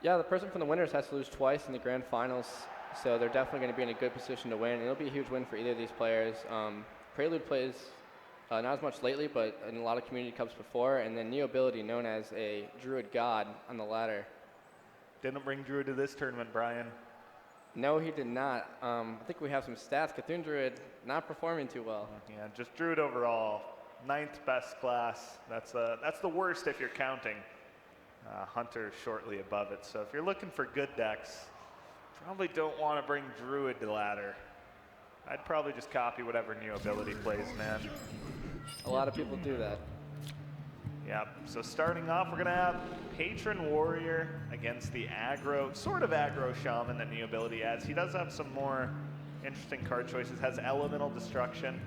Yeah, the person from the winners has to lose twice in the grand finals, so they're definitely going to be in a good position to win. It'll be a huge win for either of these players. Prelude plays not as much lately, but in a lot of community cups before, and then Neobility, known as a druid god on the ladder. Didn't bring Druid to this tournament, Brian. No, he did not. I think we have some stats. Cthulhu Druid not performing too well. Yeah, just Druid overall, 9th best class. That's the worst if you're counting. Hunter shortly above it. So if you're looking for good decks, probably don't want to bring Druid to ladder. I'd probably just copy whatever Neobility plays, man. A lot of people do that. Yeah, so starting off, we're going to have Patron Warrior against the aggro, sort of aggro Shaman that Neobility adds. He does have some more interesting card choices. Has Elemental Destruction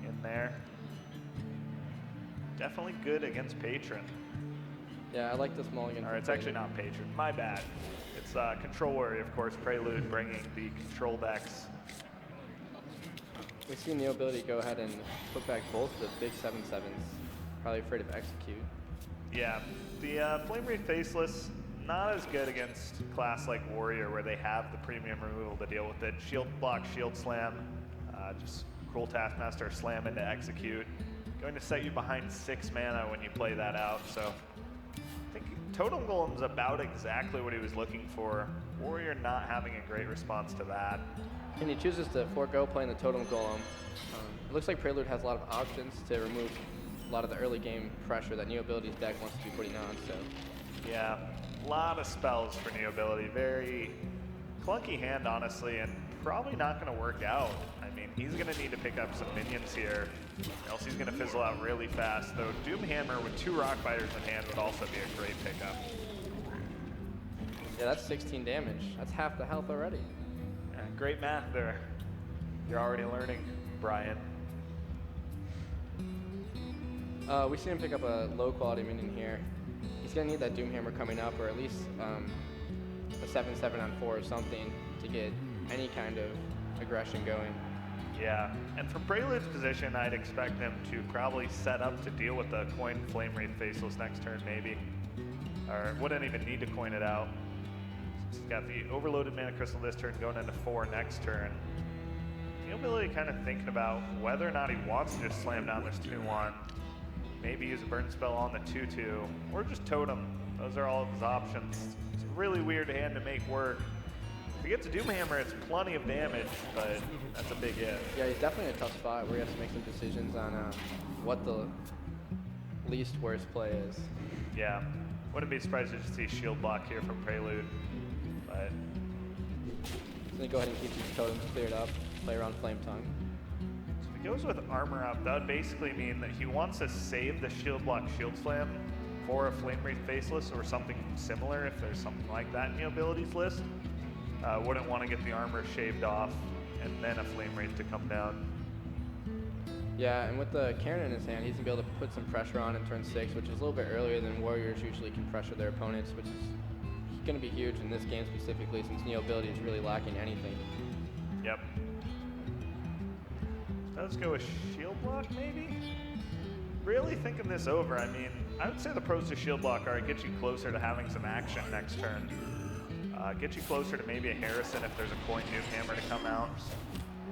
in there. Definitely good against Patron. Yeah, I like this mulligan. Or it's actually not Patron, my bad. It's Control Warrior, of course, Prelude bringing the control decks. We see Neobility go ahead and put back both the big 7/7s. Probably afraid of execute. Yeah, the Flame Wraith Faceless, not as good against class like Warrior where they have the premium removal to deal with it. Shield block, shield slam, just Cruel Taskmaster slam into execute. Going to set you behind 6 mana when you play that out, so I think Totem Golem's about exactly what he was looking for. Warrior not having a great response to that. And he chooses to forego playing the Totem Golem. It looks like Prelude has a lot of options to remove a lot of the early game pressure that Neobility's deck wants to be putting on. So yeah, a lot of spells for Neobility. Very clunky hand, honestly, and probably not going to work out. I mean, he's going to need to pick up some minions here, or else he's going to fizzle out really fast. Though Doomhammer with 2 Rockbiters in hand would also be a great pickup. Yeah, that's 16 damage. That's half the health already. Yeah, great math there. You're already learning, Brian. We see him pick up a low quality minion here. He's gonna need that Doomhammer coming up, or at least a 7/7 on 4 or something to get any kind of aggression going. Yeah, and from Prelude's position, I'd expect him to probably set up to deal with the coin Flame Wraith Faceless next turn, maybe. Or wouldn't even need to coin it out. He's got the overloaded Mana Crystal this turn, going into 4 next turn. Neobility kind of thinking about whether or not he wants to just slam down this 2/1. Maybe use a burn spell on the 2/2, or just totem. Those are all of his options. It's a really weird hand to make work. If he gets a Doomhammer, it's plenty of damage, but that's a big if. Yeah, he's definitely in a tough spot where he has to make some decisions on what the least worst play is. Yeah, wouldn't be surprised to just see shield block here from Prelude, but So they go ahead and keep these totems cleared up, play around Flame Tongue. so if he goes with armor up, that would basically mean that he wants to save the shield block shield slam for a Flame Wraith Faceless or something similar if there's something like that in Neobility's list. Wouldn't want to get the armor shaved off and then a Flame Wraith to come down. Yeah, and with the cannon in his hand, he's gonna be able to put some pressure on in turn 6, which is a little bit earlier than Warriors usually can pressure their opponents, which is gonna be huge in this game specifically since Neobility is really lacking anything. Yep. Let's go with shield block, maybe? Really thinking this over. I mean, I would say the pros to shield block are get you closer to having some action next turn. Get you closer to maybe a Harrison if there's a coin Doomhammer to come out.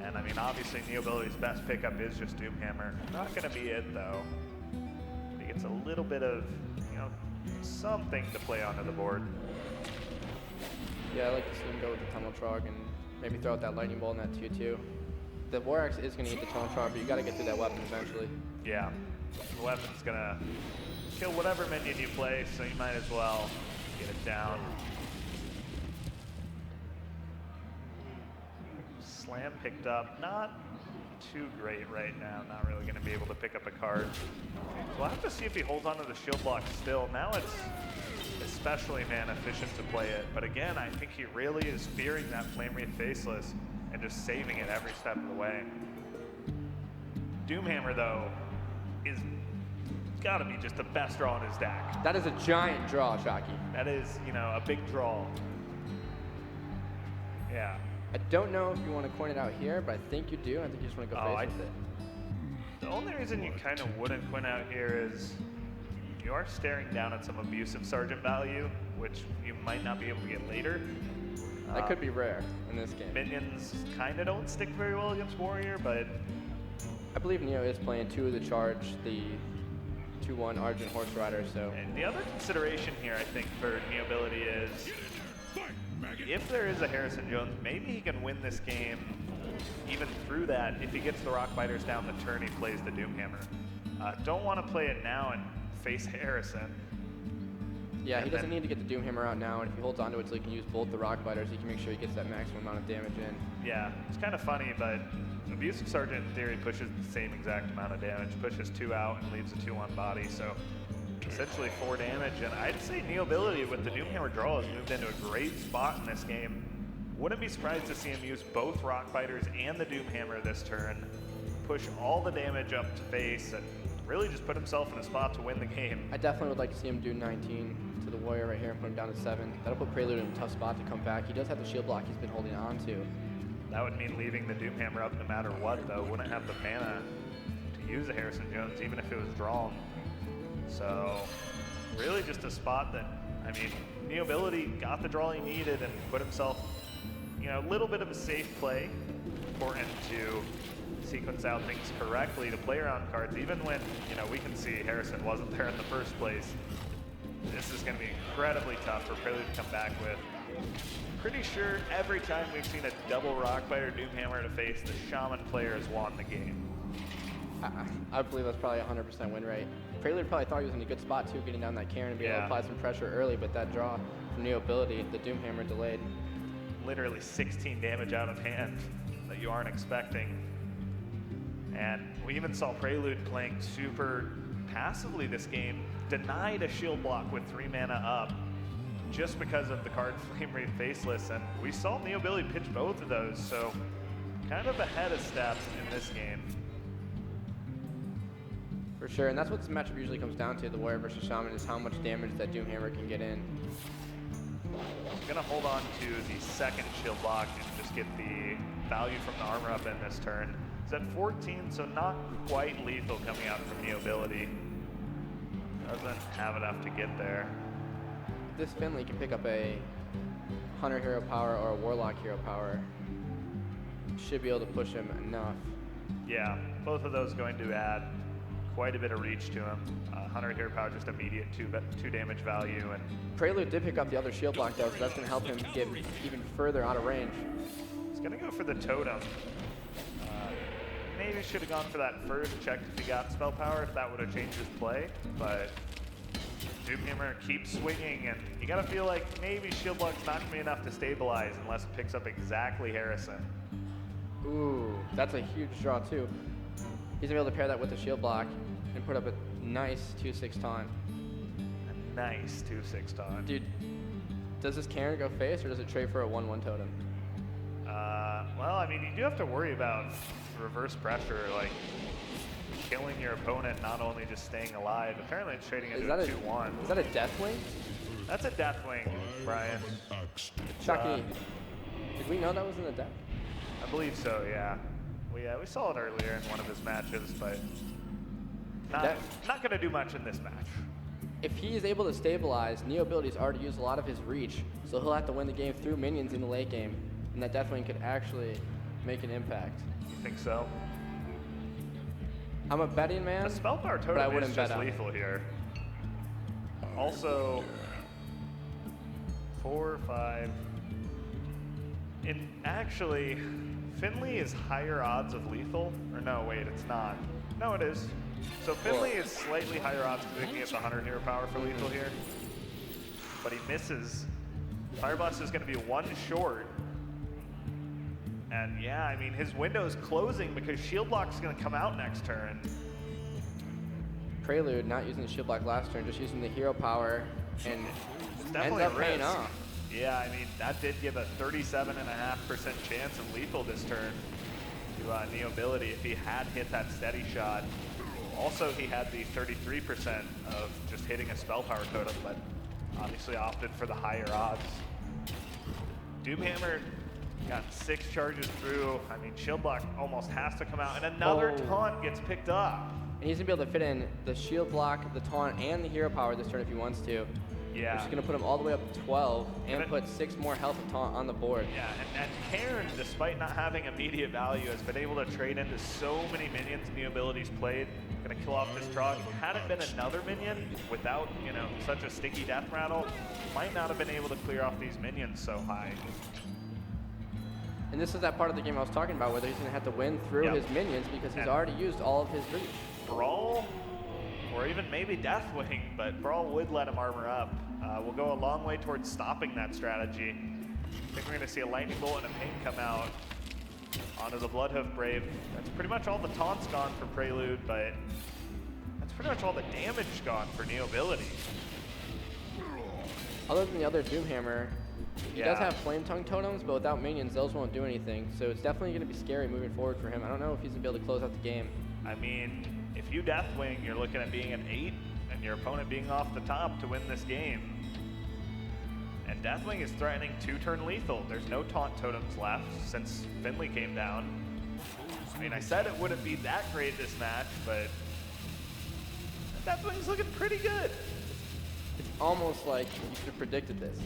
And I mean, obviously Neobility's best pickup is just Doomhammer. Not gonna be it though. He gets a little bit of, you know, something to play onto the board. Yeah, I like to see him go with the Tunnel Trog and maybe throw out that Lightning Bolt in that 2/2. The War Axe is gonna eat the Tunnel Trog, but you gotta get through that weapon eventually. Yeah, the weapon's gonna kill whatever minion you play, so you might as well get it down. Slam picked up, not too great right now, not really gonna be able to pick up a card. We'll have to see if he holds onto the shield block still. Now it's especially mana efficient to play it, but again, I think he really is fearing that Flame Wraith Faceless and just saving it every step of the way. Doomhammer, though, is gotta be just the best draw in his deck. That is a giant draw, Shocky. That is, you know, a big draw. Yeah. I don't know if you want to coin it out here, but I think you do. I think you just want to go face with it. The only reason you kind of wouldn't coin out here is you are staring down at some abusive Sergeant value. which you might not be able to get later. That could be rare in this game. Minions kind of don't stick very well against Warrior, but I believe Neo is playing 2 of the charge, the 2-1 Argent Horse Rider, so. And the other consideration here, I think, for Neobility is if there is a Harrison Jones, maybe he can win this game even through that. If he gets the Rock Biters down the turn, he plays the Doomhammer. Don't want to play it now and face Harrison. Yeah, he doesn't need to get the Doomhammer out now, and if he holds onto it so he can use both the Rock Biters, he can make sure he gets that maximum amount of damage in. Yeah, it's kind of funny, but Abusive Sergeant in theory pushes the same exact amount of damage, pushes 2 out and leaves a 2-1 body, so essentially 4 damage. And I'd say Neobility with the Doomhammer draw has moved into a great spot in this game. Wouldn't be surprised to see him use both Rock Biters and the Doomhammer this turn, push all the damage up to face, and really just put himself in a spot to win the game. I definitely would like to see him do 19 to the Warrior right here and put him down to 7. That'll put Prelude in a tough spot to come back. He does have the shield block he's been holding on to. That would mean leaving the Doomhammer up no matter what, though. Wouldn't have the mana to use a Harrison Jones, even if it was drawn. So, really just a spot that, I mean, Neobility got the draw he needed and put himself, you know, a little bit of a safe play. Important to sequence out things correctly to play around cards, even when, you know, we can see Harrison wasn't there in the first place. This is going to be incredibly tough for Prelude to come back with. Pretty sure every time we've seen a double Rockbiter Doomhammer to face, the Shaman player has won the game. I believe that's probably a 100% win rate. Prelude probably thought he was in a good spot too, getting down that Karen and being able to apply some pressure early, but that draw from Neobility, the Doomhammer delayed. Literally 16 damage out of hand that you aren't expecting. And we even saw Prelude playing super passively this game, denied a shield block with 3 mana up just because of the card Flame Wraith Faceless, and we saw Neobility pitch both of those, so kind of ahead of steps in this game. For sure, and that's what this matchup usually comes down to, the Warrior versus Shaman, is how much damage that Doomhammer can get in. Gonna hold on to the second shield block and just get the value from the armor up in this turn. It's at 14, so not quite lethal coming out from Neobility. Doesn't have enough to get there. This Finley can pick up a Hunter hero power or a Warlock hero power. Should be able to push him enough. Yeah, both of those going to add quite a bit of reach to him. Hunter hero power, just immediate 2 damage value. And Prelude did pick up the other shield block though, so that's going to help him get even further out of range. He's going to go for the totem. Maybe should have gone for that first, checked if he got spell power, if that would have changed his play, but Doomhammer keeps swinging, and you gotta feel like maybe shield block's not gonna be enough to stabilize unless it picks up exactly Harrison. Ooh, that's a huge draw too. He's gonna be able to pair that with the shield block and put up a nice 2/6 taunt. A nice 2/6 taunt. Dude, does this Karen go face or does it trade for a 1/1 totem? Well, I mean, you do have to worry about reverse pressure, like killing your opponent, not only just staying alive. Apparently it's trading into a 2/1. Is that a Deathwing? That's a Deathwing, Brian. Chucky, did we know that was in the deck? I believe so, yeah. We saw it earlier in one of his matches, but not going to do much in this match. If he is able to stabilize, Neobility's already used a lot of his reach, so he'll have to win the game through minions in the late game, and that Deathwing could actually make an impact. You think so? I'm a betting man, The spell power but I totem wouldn't is bet just on it. lethal here. Also, 4, 5. Actually, Finley is higher odds of lethal. Or no, wait, it's not. No, it is. So Finley is slightly higher odds of picking up the Hunter hero power for lethal here. But he misses. Fire Blast is going to be 1 short. And yeah, I mean, his window's closing because shield block's going to come out next turn. Prelude not using the shield block last turn, just using the hero power, and It's ends definitely up a paying risk. off. Yeah, I mean, that did give a 37.5% chance of lethal this turn to Neobility if he had hit that steady shot. Also, he had the 33% of just hitting a spell power totem, but obviously opted for the higher odds. Doomhammer got 6 charges through. I mean, shield block almost has to come out, and another taunt gets picked up. And he's gonna be able to fit in the shield block, the taunt, and the hero power this turn if he wants to. Yeah. Which is going to put him all the way up to 12 and put 6 more health of taunt on the board. Yeah, and Cairn, despite not having immediate value, has been able to trade into so many minions Neobility's played. Gonna kill off this Trog. Had it been another minion without, you know, such a sticky death rattle, might not have been able to clear off these minions so high. And this is that part of the game I was talking about, whether he's going to have to win through his minions because he's already used all of his reach. Brawl, or even maybe Deathwing, but Brawl would let him armor up. Will go a long way towards stopping that strategy. I think we're going to see a Lightning Bolt and a Pain come out onto the Bloodhoof Brave. That's pretty much all the taunts gone for Prelude, but that's pretty much all the damage gone for Neobility. Other than the other Doomhammer, he does have Flame Tongue totems, but without minions, those won't do anything. So it's definitely going to be scary moving forward for him. I don't know if he's going to be able to close out the game. I mean, if you Deathwing, you're looking at being at 8 and your opponent being off the top to win this game. And Deathwing is threatening 2-turn lethal. There's no taunt totems left since Finley came down. I mean, I said it wouldn't be that great this match, but Deathwing's looking pretty good. It's almost like you should have predicted this.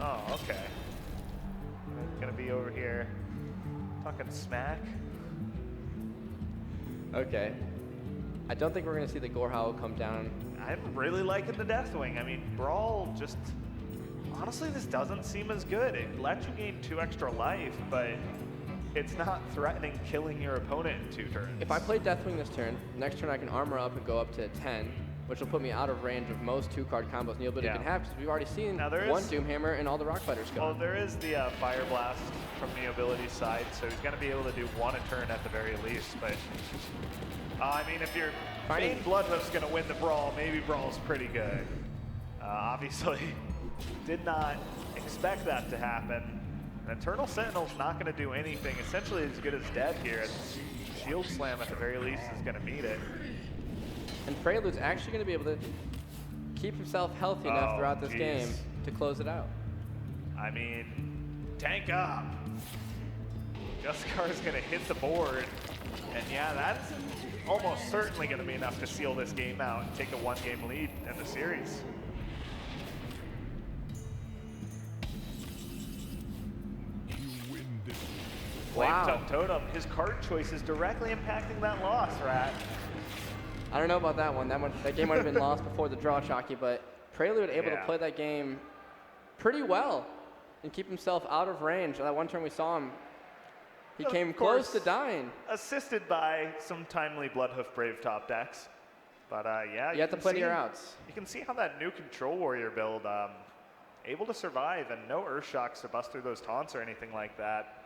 Oh, okay. Gonna be over here talking smack. Okay. I don't think we're going to see the Gore Howl come down. I'm really liking the Deathwing. I mean, Brawl just, honestly, this doesn't seem as good. It lets you gain 2 extra life, but it's not threatening killing your opponent in 2 turns. If I play Deathwing this turn, next turn I can armor up and go up to 10, which will put me out of range of most 2-card combos Neobility can have, because we've already seen one Doomhammer and all the Rock Fighters go. Well, there is the Fire Blast from Neobility's side, so he's going to be able to do 1 a turn at the very least, but I mean, if your main Bloodhoof's going to win the Brawl, maybe Brawl's pretty good. Obviously, did not expect that to happen. An Eternal Sentinel's not going to do anything, essentially as good as dead here. Shield Slam at the very least is going to meet it. And Prelude's actually going to be able to keep himself healthy enough throughout this game to close it out. I mean, tank up. Juskar's going to hit the board. And yeah, that's almost certainly going to be enough to seal this game out and take a 1-game lead in the series. Flame Tongue Totem, his card choice is directly impacting that loss, Rat. I don't know about that one. That game might have been lost before the draw, Chalky, but Prelude able to play that game pretty well and keep himself out of range. That one turn we saw him, he came close to dying. Assisted by some timely Bloodhoof Brave top decks. But yeah, you have to play to your outs. You can see how that new Control Warrior build, able to survive and no Earth Shocks to bust through those taunts or anything like that.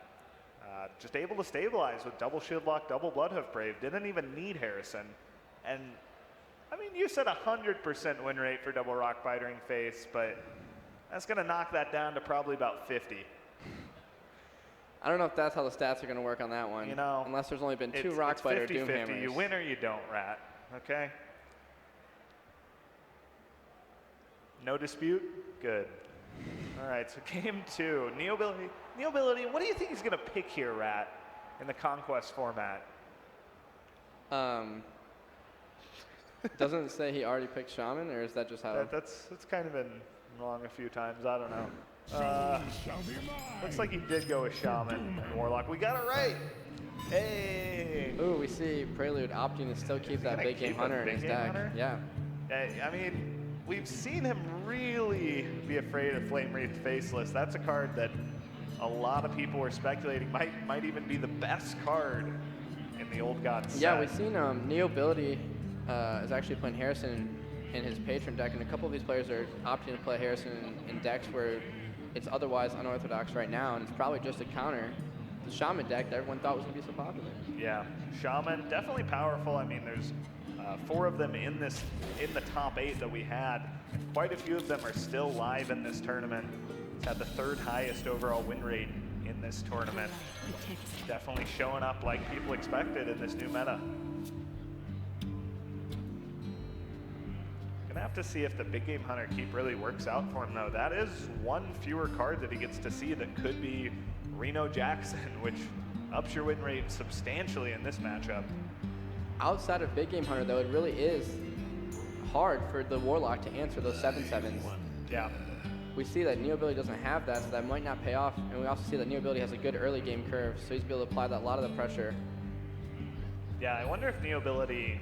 Just able to stabilize with double Shield Lock, double Bloodhoof Brave. Didn't even need Harrison. And I mean, you said 100% win rate for double Rock Bitering Face, but that's going to knock that down to probably about 50. I don't know if that's how the stats are going to work on that one. You know, unless there's only been 2 Rock Fighter Doomhammers. You win or you don't, Rat. Okay? No dispute? Good. All right, so game 2. Neobility, what do you think he's going to pick here, Rat, in the Conquest format? Doesn't it say he already picked Shaman, or is that just how? That's kind of been wrong a few times. I don't know. Looks like he did go with Shaman and Warlock. We got it right. Hey. Ooh, we see Prelude opting to still keep that Big Game Hunter in his deck. Yeah. I mean, we've seen him really be afraid of Flame Wreath Faceless. That's a card that a lot of people were speculating might even be the best card in the Old God set. Yeah, we've seen Neobility is actually playing Harrison in his Patron deck, and a couple of these players are opting to play Harrison in decks where it's otherwise unorthodox right now, and it's probably just a counter the Shaman deck that everyone thought was going to be so popular. Yeah, Shaman, definitely powerful. I mean, there's 4 of them in the top 8 that we had. Quite a few of them are still live in this tournament. It's had the 3rd highest overall win rate in this tournament. Definitely showing up like people expected in this new meta. Gonna have to see if the Big Game Hunter keep really works out for him, though. That is 1 fewer card that he gets to see that could be Reno Jackson, which ups your win rate substantially in this matchup. Outside of Big Game Hunter, though, it really is hard for the Warlock to answer those 7/7s. Yeah. We see that Neobility doesn't have that, so that might not pay off. And we also see that Neobility has a good early game curve, so he's able to apply that, a lot of the pressure. Yeah, I wonder if Neobility,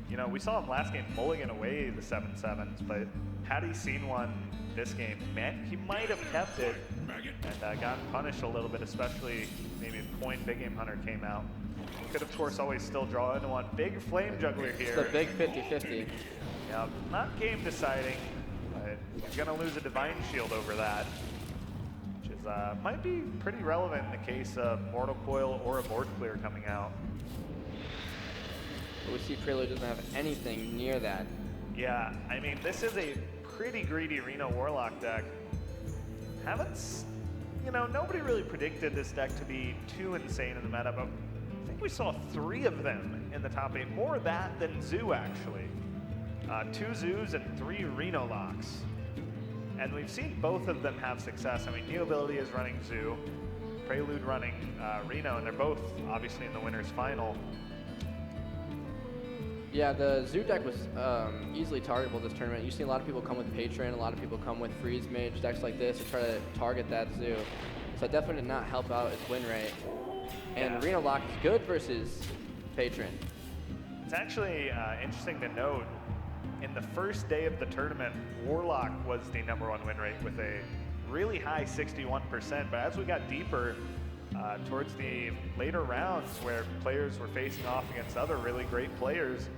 you know, we saw him last game mulligan away the 7/7s, but had he seen one this game, man, he might have kept it and gotten punished a little bit, especially maybe if Coin Big Game Hunter came out. Could, of course, always still draw into one. Big Flame Juggler here. It's the big 50-50. Yeah, not game deciding, but he's going to lose a Divine Shield over that, which is might be pretty relevant in the case of Mortal Coil or a board clear coming out. But we see Prelude doesn't have anything near that. Yeah, I mean, this is a pretty greedy Reno Warlock deck. You know, nobody really predicted this deck to be too insane in the meta, but I think we saw 3 of them in the top 8. More of that than Zoo, actually. 2 Zoos and 3 Reno Locks. And we've seen both of them have success. I mean, Neobility is running Zoo, Prelude running Reno, and they're both obviously in the winner's final. Yeah, the Zoo deck was easily targetable this tournament. You see a lot of people come with Patron, a lot of people come with Freeze Mage, decks like this to try to target that Zoo. So it definitely did not help out its win rate. And Yeah. Reno Lock is good versus Patron. It's actually interesting to note, in the first day of the tournament, Warlock was the #1 win rate with a really high 61%, but as we got deeper towards the later rounds where players were facing off against other really great players,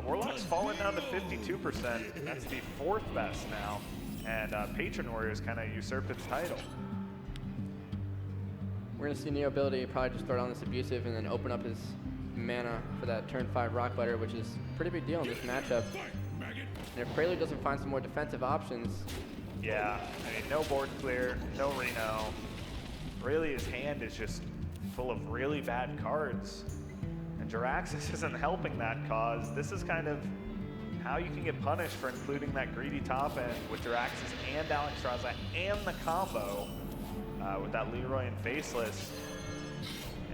Warlock's fallen down to 52%. That's the 4th best now, and Patron Warriors kind of usurped its title. We're going to see Neobility probably just throw down this Abusive and then open up his mana for that turn 5 Rock Biter, which is a pretty big deal in this matchup. And if Prelude doesn't find some more defensive options, Yeah, I mean, no board clear, no Reno. Really, his hand is just full of really bad cards. And Jiraxis isn't helping that cause. This is kind of how you can get punished for including that greedy top end with Jiraxis and Alex Raza and the combo with that Leroy and Faceless.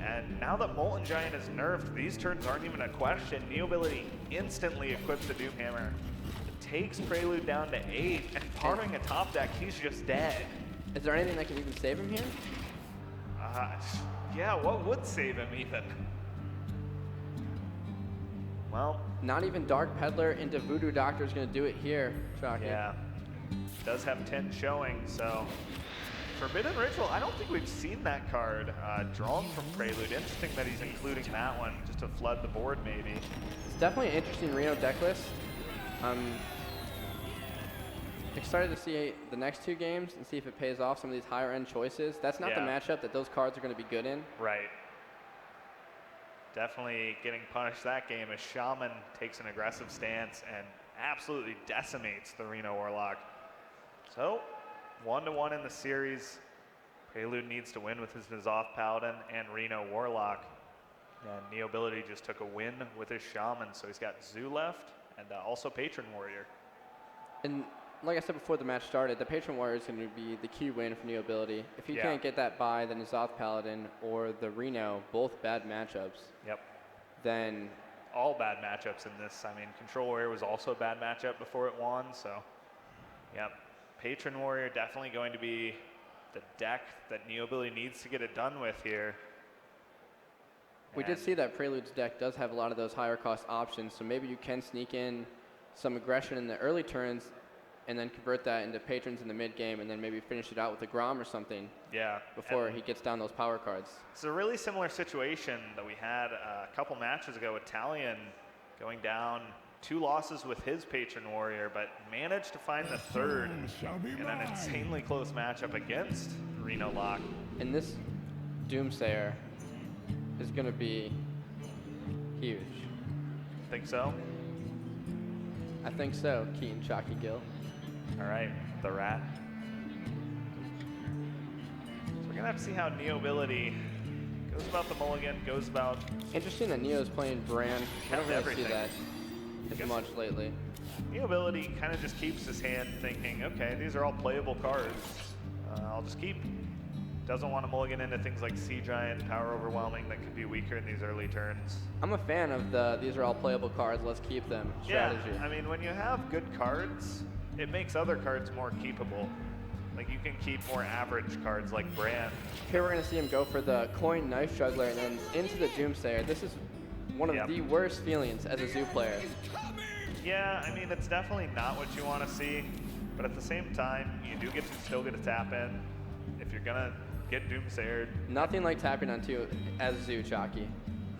And now that Molten Giant is nerfed, these turns aren't even a question. Neobility instantly equips the Doomhammer. It takes Prelude down to 8, and barring a top deck, he's just dead. is there anything that can even save him here? Yeah, what would save him, Ethan? Well, Not even Dark Peddler into Voodoo Doctor is going to do it here, Chalky. yeah. Does have 10 showing, so. Forbidden Ritual, I don't think we've seen that card drawn from Prelude. Interesting that he's including that one just to flood the board, maybe. It's definitely an interesting Reno deck list. I'm excited to see the next 2 games and see if it pays off some of these higher end choices. That's not the Yeah. matchup that those cards are going to be good in. Right. Definitely getting punished that game as Shaman takes an aggressive stance and absolutely decimates the Reno Warlock. So, 1-1 in the series. Prelude needs to win with his N'Zoth Paladin and Reno Warlock. And Neobility just took a win with his Shaman, so he's got Zoo left and also Patron Warrior. And like I said before the match started, the Patron Warrior is going to be the key win for Neobility. If he Yeah. can't get that by the N'Zoth Paladin or the Reno, both bad matchups, Yep. then All bad matchups in this. I mean, Control Warrior was also a bad matchup before it won, so yep. Patron Warrior definitely going to be the deck that Neobility needs to get it done with here. we did And- see that Prelude's deck does have a lot of those higher cost options, so maybe you can sneak in some aggression in the early turns and then convert that into Patrons in the mid game and then maybe finish it out with a Grom or something Yeah. before and he gets down those power cards. it's a really similar situation that we had a couple matches ago with Talion going down 2 losses with his Patron Warrior, but managed to find the 3rd in an insanely close matchup against Reno Lock. And this Doomsayer is going to be huge. Think so? I think so, Keaton Chalky Gill. All right, the Rat. So we're gonna have to see how Neobility goes about the mulligan, goes about. Interesting that Neo's playing Brand. I don't really see that as much lately. Neobility kind of just keeps his hand thinking, okay, these are all playable cards. I'll just keep Doesn't want to mulligan into things like Sea Giant, Power Overwhelming that could be weaker in these early turns. I'm a fan of these are all playable cards, let's keep them strategy. Yeah, I mean, when you have good cards, it makes other cards more keepable. Like, you can keep more average cards like Brand. Here we're going to see him go for the Coin Knife Juggler and then into the Doomsayer. This is one of the worst feelings as a Zoo player. Yeah, I mean, it's definitely not what you want to see, but at the same time, you do still get to tap in if you're going to get Doomsayered. Nothing like tapping on 2 as a Zoo, Chalky.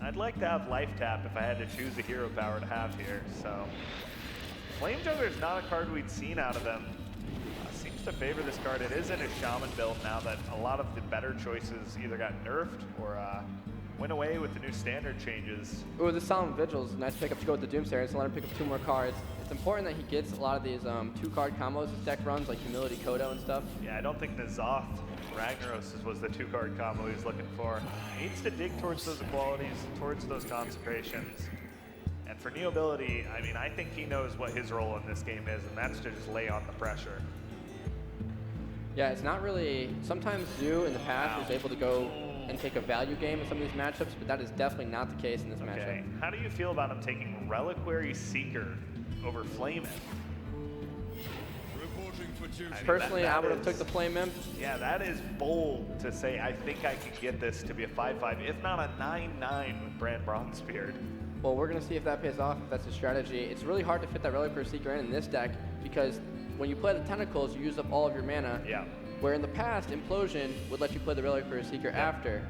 I'd like to have Life Tap if I had to choose a hero power to have here, so. Flame Juggler is not a card we'd seen out of them. Seems to favor this card. It is in his Shaman build now that a lot of the better choices either got nerfed or went away with the new standard changes. Ooh, the Solemn Vigil's nice pickup to go with the Doomsayer. It's let him pick up 2 more cards. It's important that he gets a lot of these 2-card combos his deck runs, like Humility Kodo and stuff. Yeah, I don't think N'Zoth Ragnaros was the 2-card combo he was looking for. He needs to dig towards those equalities, towards those consecrations. And for Neobility, I mean, I think he knows what his role in this game is, and that's to just lay on the pressure. Yeah, it's not really, sometimes Zoo in the past was able to go and take a value game in some of these matchups, but that is definitely not the case in this matchup. How do you feel about him taking Reliquary Seeker over Flame Imp? Personally, I would have took the Flame Imp. Yeah, that is bold to say, I think I can get this to be a 5-5, if not a 9-9 with Brand Bronzebeard. Well, we're going to see if that pays off, if that's a strategy. It's really hard to fit that Reliquary Seeker in this deck because when you play the Tentacles, you use up all of your mana. Yeah. Where in the past, Implosion would let you play the Reliquary Seeker after.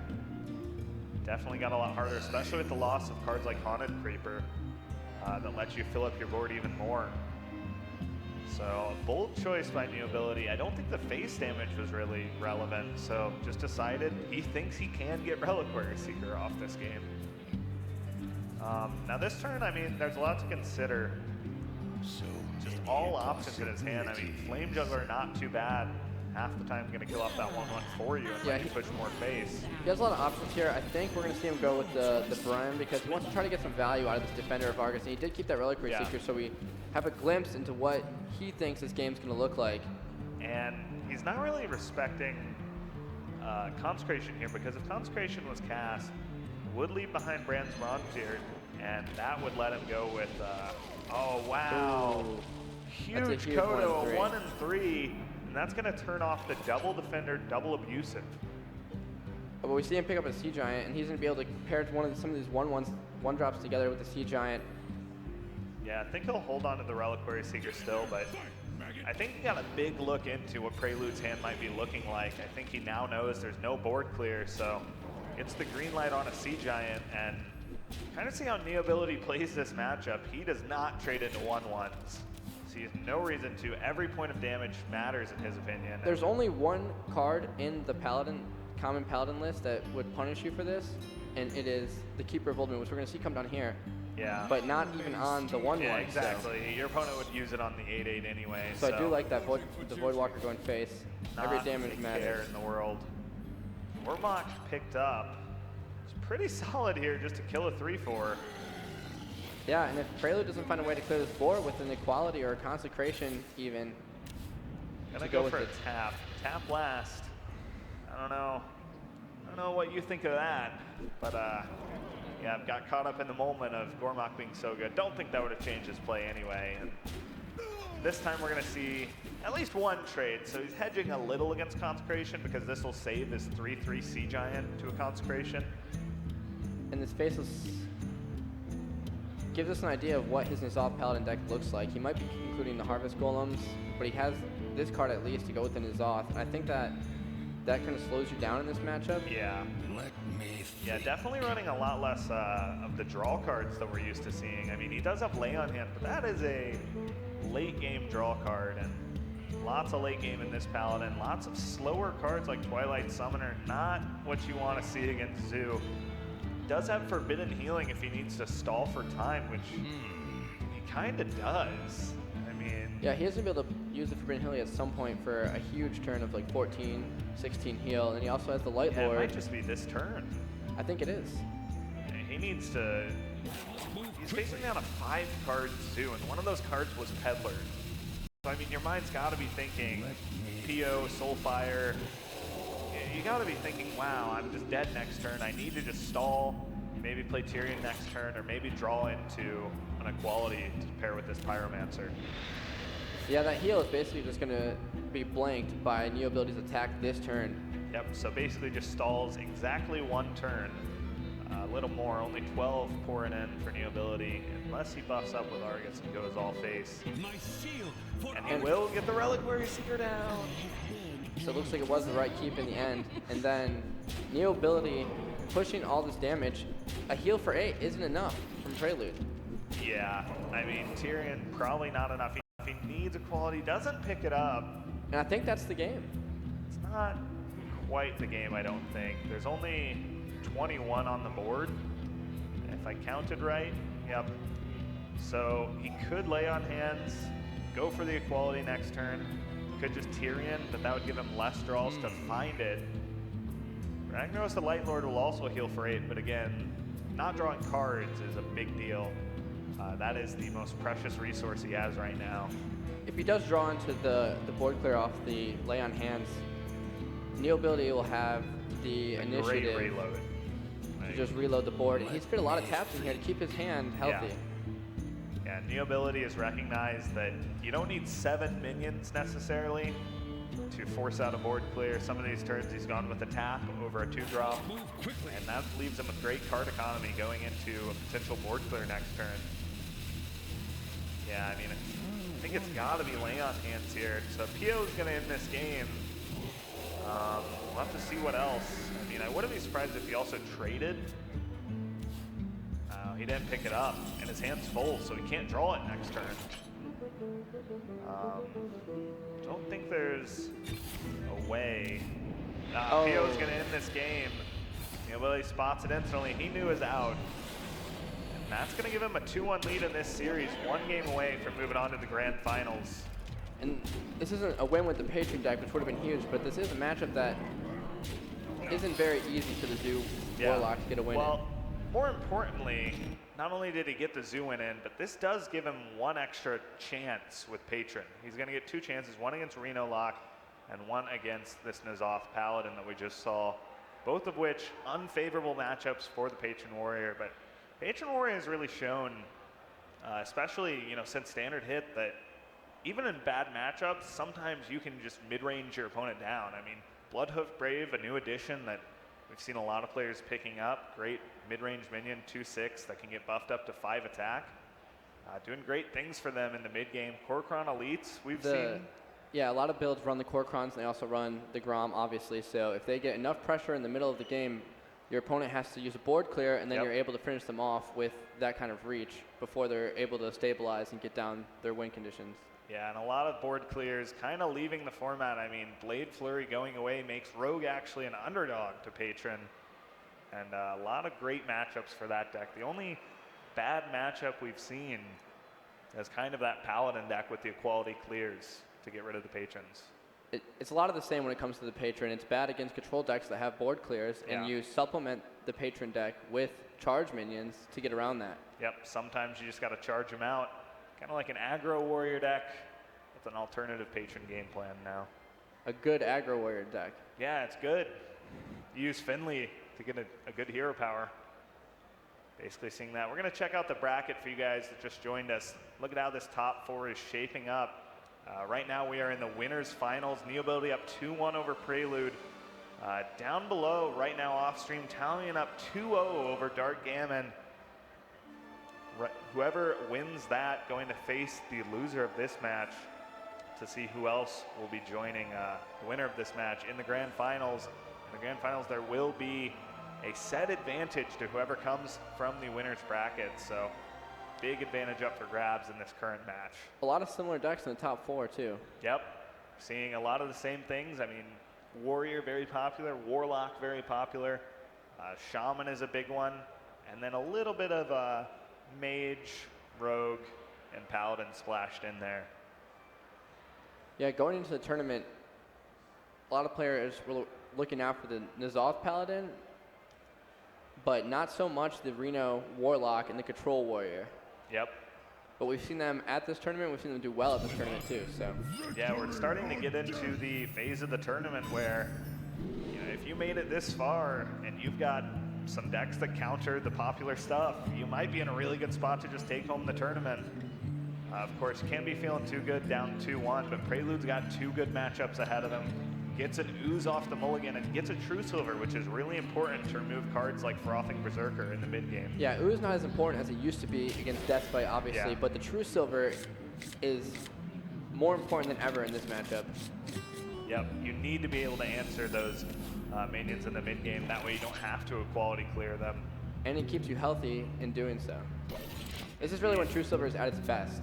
Definitely got a lot harder, especially with the loss of cards like Haunted Creeper that lets you fill up your board even more. So, bold choice by Neobility. I don't think the face damage was really relevant, so just decided he thinks he can get Reliquary Seeker off this game. Now this turn, I mean, there's a lot to consider. Just all options in his hand. I mean, Flame Juggler, not too bad. Half the time going to kill off that 1-1 for you and let you push more face. He has a lot of options here. I think we're going to see him go with the Brim because he wants to try to get some value out of this Defender of Argus, and he did keep that Reliquary Seeker, so we have a glimpse into what he thinks this game's going to look like. And he's not really respecting Consecration here, because if Consecration was cast, it would leave behind Brand's Bronzebeard, and that would let him go with, oh wow, Ooh. huge Kodo, a 1 and 3, and that's going to turn off the double Defender, double Abusive. But we see him pick up a Sea Giant, and he's going to be able to pair some of these 1 drops together with the Sea Giant. Yeah, I think he'll hold on to the Reliquary Seeker still, but I think he got a big look into what Prelude's hand might be looking like. I think he now knows there's no board clear, so gets the green light on a Sea Giant, and kind of see how Neobility plays this matchup. He does not trade into 1/1s. So he has no reason to. Every point of damage matters in his opinion. There's only 1 card in the Paladin, common Paladin list that would punish you for this, and it is the Keeper of Old Moon, which we're going to see come down here. Yeah. But not even on the 1/1. Yeah, exactly. So. Your opponent would use it on the 8/8 anyway. So I do like that the Voidwalker going face. Every damage matters. In the world. Warmok picked up. It's pretty solid here just to kill a 3/4. Yeah, and if Prelude doesn't find a way to clear this board with an Equality or a Consecration even, Gonna go for a tap. Tap last. I don't know what you think of that, but yeah, I've got caught up in the moment of Gormok being so good. Don't think that would have changed his play anyway. And this time we're gonna see at least 1 trade. So he's hedging a little against Consecration because this will save his 3/3 Sea Giant to a Consecration. and this Faceless gives us an idea of what his N'Zoth Paladin deck looks like. He might be including the Harvest Golems, but he has this card at least to go with the N'Zoth, and I think that kind of slows you down in this matchup. Yeah. Yeah, definitely running a lot less of the draw cards that we're used to seeing. I mean, he does have Lay on hand, but that is a late game draw card, and lots of late game in this Paladin. Lots of slower cards like Twilight Summoner, not what you want to see against Zoo. Does have Forbidden Healing if he needs to stall for time, which he kind of does. I mean... Yeah, he has to be able to use the Forbidden Healing at some point for a huge turn of like 14, 16 heal, and he also has the Light Lord. It might just be this turn. I think it is. He needs to... He's facing down a 5-card Zoo, and one of those cards was Peddler. So, I mean, your mind's got to be thinking P.O., Soulfire. you got to be thinking, wow, I'm just dead next turn. I need to just stall, maybe play Tyrion next turn, or maybe draw into an equality to pair with this Pyromancer. Yeah, that heal is basically just going to be blanked by Neobility's attack this turn. Yep, so basically just stalls exactly one turn. A little more, only 12 pouring in for Neobility, unless he buffs up with Argus and goes all face. And he will get the Reliquary Seeker down. So it looks like it was the right keep in the end. And then Neobility pushing all this damage. A heal for 8 isn't enough from Prelude. Yeah, I mean, Tyrion probably not enough. If he needs equality, doesn't pick it up. And I think that's the game. It's not quite the game, I don't think. There's only 21 on the board, if I counted right. Yep. So he could lay on hands, go for the equality next turn. Could just Tyrion, but that would give him less draws to find it. Ragnaros the Light Lord will also heal for 8, but again, not drawing cards is a big deal. That is the most precious resource he has right now. If he does draw into the board clear off the lay on hands, Neobility will have the initiative Great reload. to just reload the board. And he's put a lot of taps in here to keep his hand healthy. Yeah, Neobility has recognized that you don't need 7 minions necessarily to force out a board clear. Some of these turns he's gone with a tap over a 2-drop, and that leaves him with great card economy going into a potential board clear next turn. Yeah, I mean, I think it's got to be lay on hands here. So Pio is going to end this game. We'll have to see what else. I mean, I wouldn't be surprised if he also traded. He didn't pick it up, and his hand's full, so he can't draw it next turn. Don't think there's a way. Pio's going to end this game. Neobility spots it instantly. He knew his out. And that's going to give him a 2-1 lead in this series, 1 game away from moving on to the grand finals. And this isn't a win with the Patron deck, which would have been huge, but this is a matchup that isn't very easy for the Zoo Warlock to get a win in. More importantly, not only did he get the Zoo win in, but this does give him 1 extra chance with Patron. He's going to get 2 chances, 1 against Reno Lock and 1 against this N'Zoth Paladin that we just saw, both of which unfavorable matchups for the Patron Warrior. But Patron Warrior has really shown, especially since Standard hit, that even in bad matchups, sometimes you can just mid-range your opponent down. I mean, Bloodhoof Brave, a new addition that we've seen a lot of players picking up. Great mid-range minion, 2/6, that can get buffed up to 5 attack. Doing great things for them in the mid-game. Kor'kron Elites, we've seen. Yeah, a lot of builds run the Kor'krons, and they also run the Grom, obviously. So if they get enough pressure in the middle of the game, your opponent has to use a board clear, and then you're able to finish them off with that kind of reach before they're able to stabilize and get down their win conditions. Yeah, and a lot of board clears kind of leaving the format. I mean, Blade Flurry going away makes Rogue actually an underdog to Patron. And a lot of great matchups for that deck. The only bad matchup we've seen is kind of that Paladin deck with the equality clears to get rid of the Patrons. It's a lot of the same when it comes to the Patron. It's bad against control decks that have board clears, and you supplement the Patron deck with charge minions to get around that. Yep, sometimes you just got to charge them out. Kind of like an aggro warrior deck with an alternative Patron game plan now. A good aggro warrior deck. Yeah, it's good. You use Finley to get a good hero power. Basically seeing that. We're going to check out the bracket for you guys that just joined us. Look at how this top 4 is shaping up. Right now we are in the winners finals. Neobility up 2-1 over Prelude. Down below right now off stream, Talion up 2-0 over Dark Gammon. Whoever wins that going to face the loser of this match to see who else will be joining the winner of this match in the grand finals. In the grand finals, there will be a set advantage to whoever comes from the winner's bracket. So big advantage up for grabs in this current match. A lot of similar decks in the top 4 too. Yep, seeing a lot of the same things. I mean, Warrior very popular, Warlock very popular, Shaman is a big one, and then a little bit of Mage, Rogue, and Paladin splashed in there. Yeah, going into the tournament, a lot of players were looking out for the N'Zoth Paladin, but not so much the Reno Warlock and the Control Warrior. Yep. But we've seen them at this tournament. We've seen them do well at this tournament too. So. Yeah, we're starting to get into the phase of the tournament where You know, if you made it this far and you've got some decks that counter the popular stuff, you might be in a really good spot to just take home the tournament. Of course, can't be feeling too good down 2-1, but Prelude's got 2 good matchups ahead of him. Gets an Ooze off the mulligan and gets a True Silver, which is really important to remove cards like Frothing Berserker in the mid game. Yeah, Ooze not as important as it used to be against Deathbite, obviously, but the True Silver is more important than ever in this matchup. Yep, you need to be able to answer those minions in the mid game. That way you don't have to equality clear them. And it keeps you healthy in doing so. This is really when True Silver is at its best.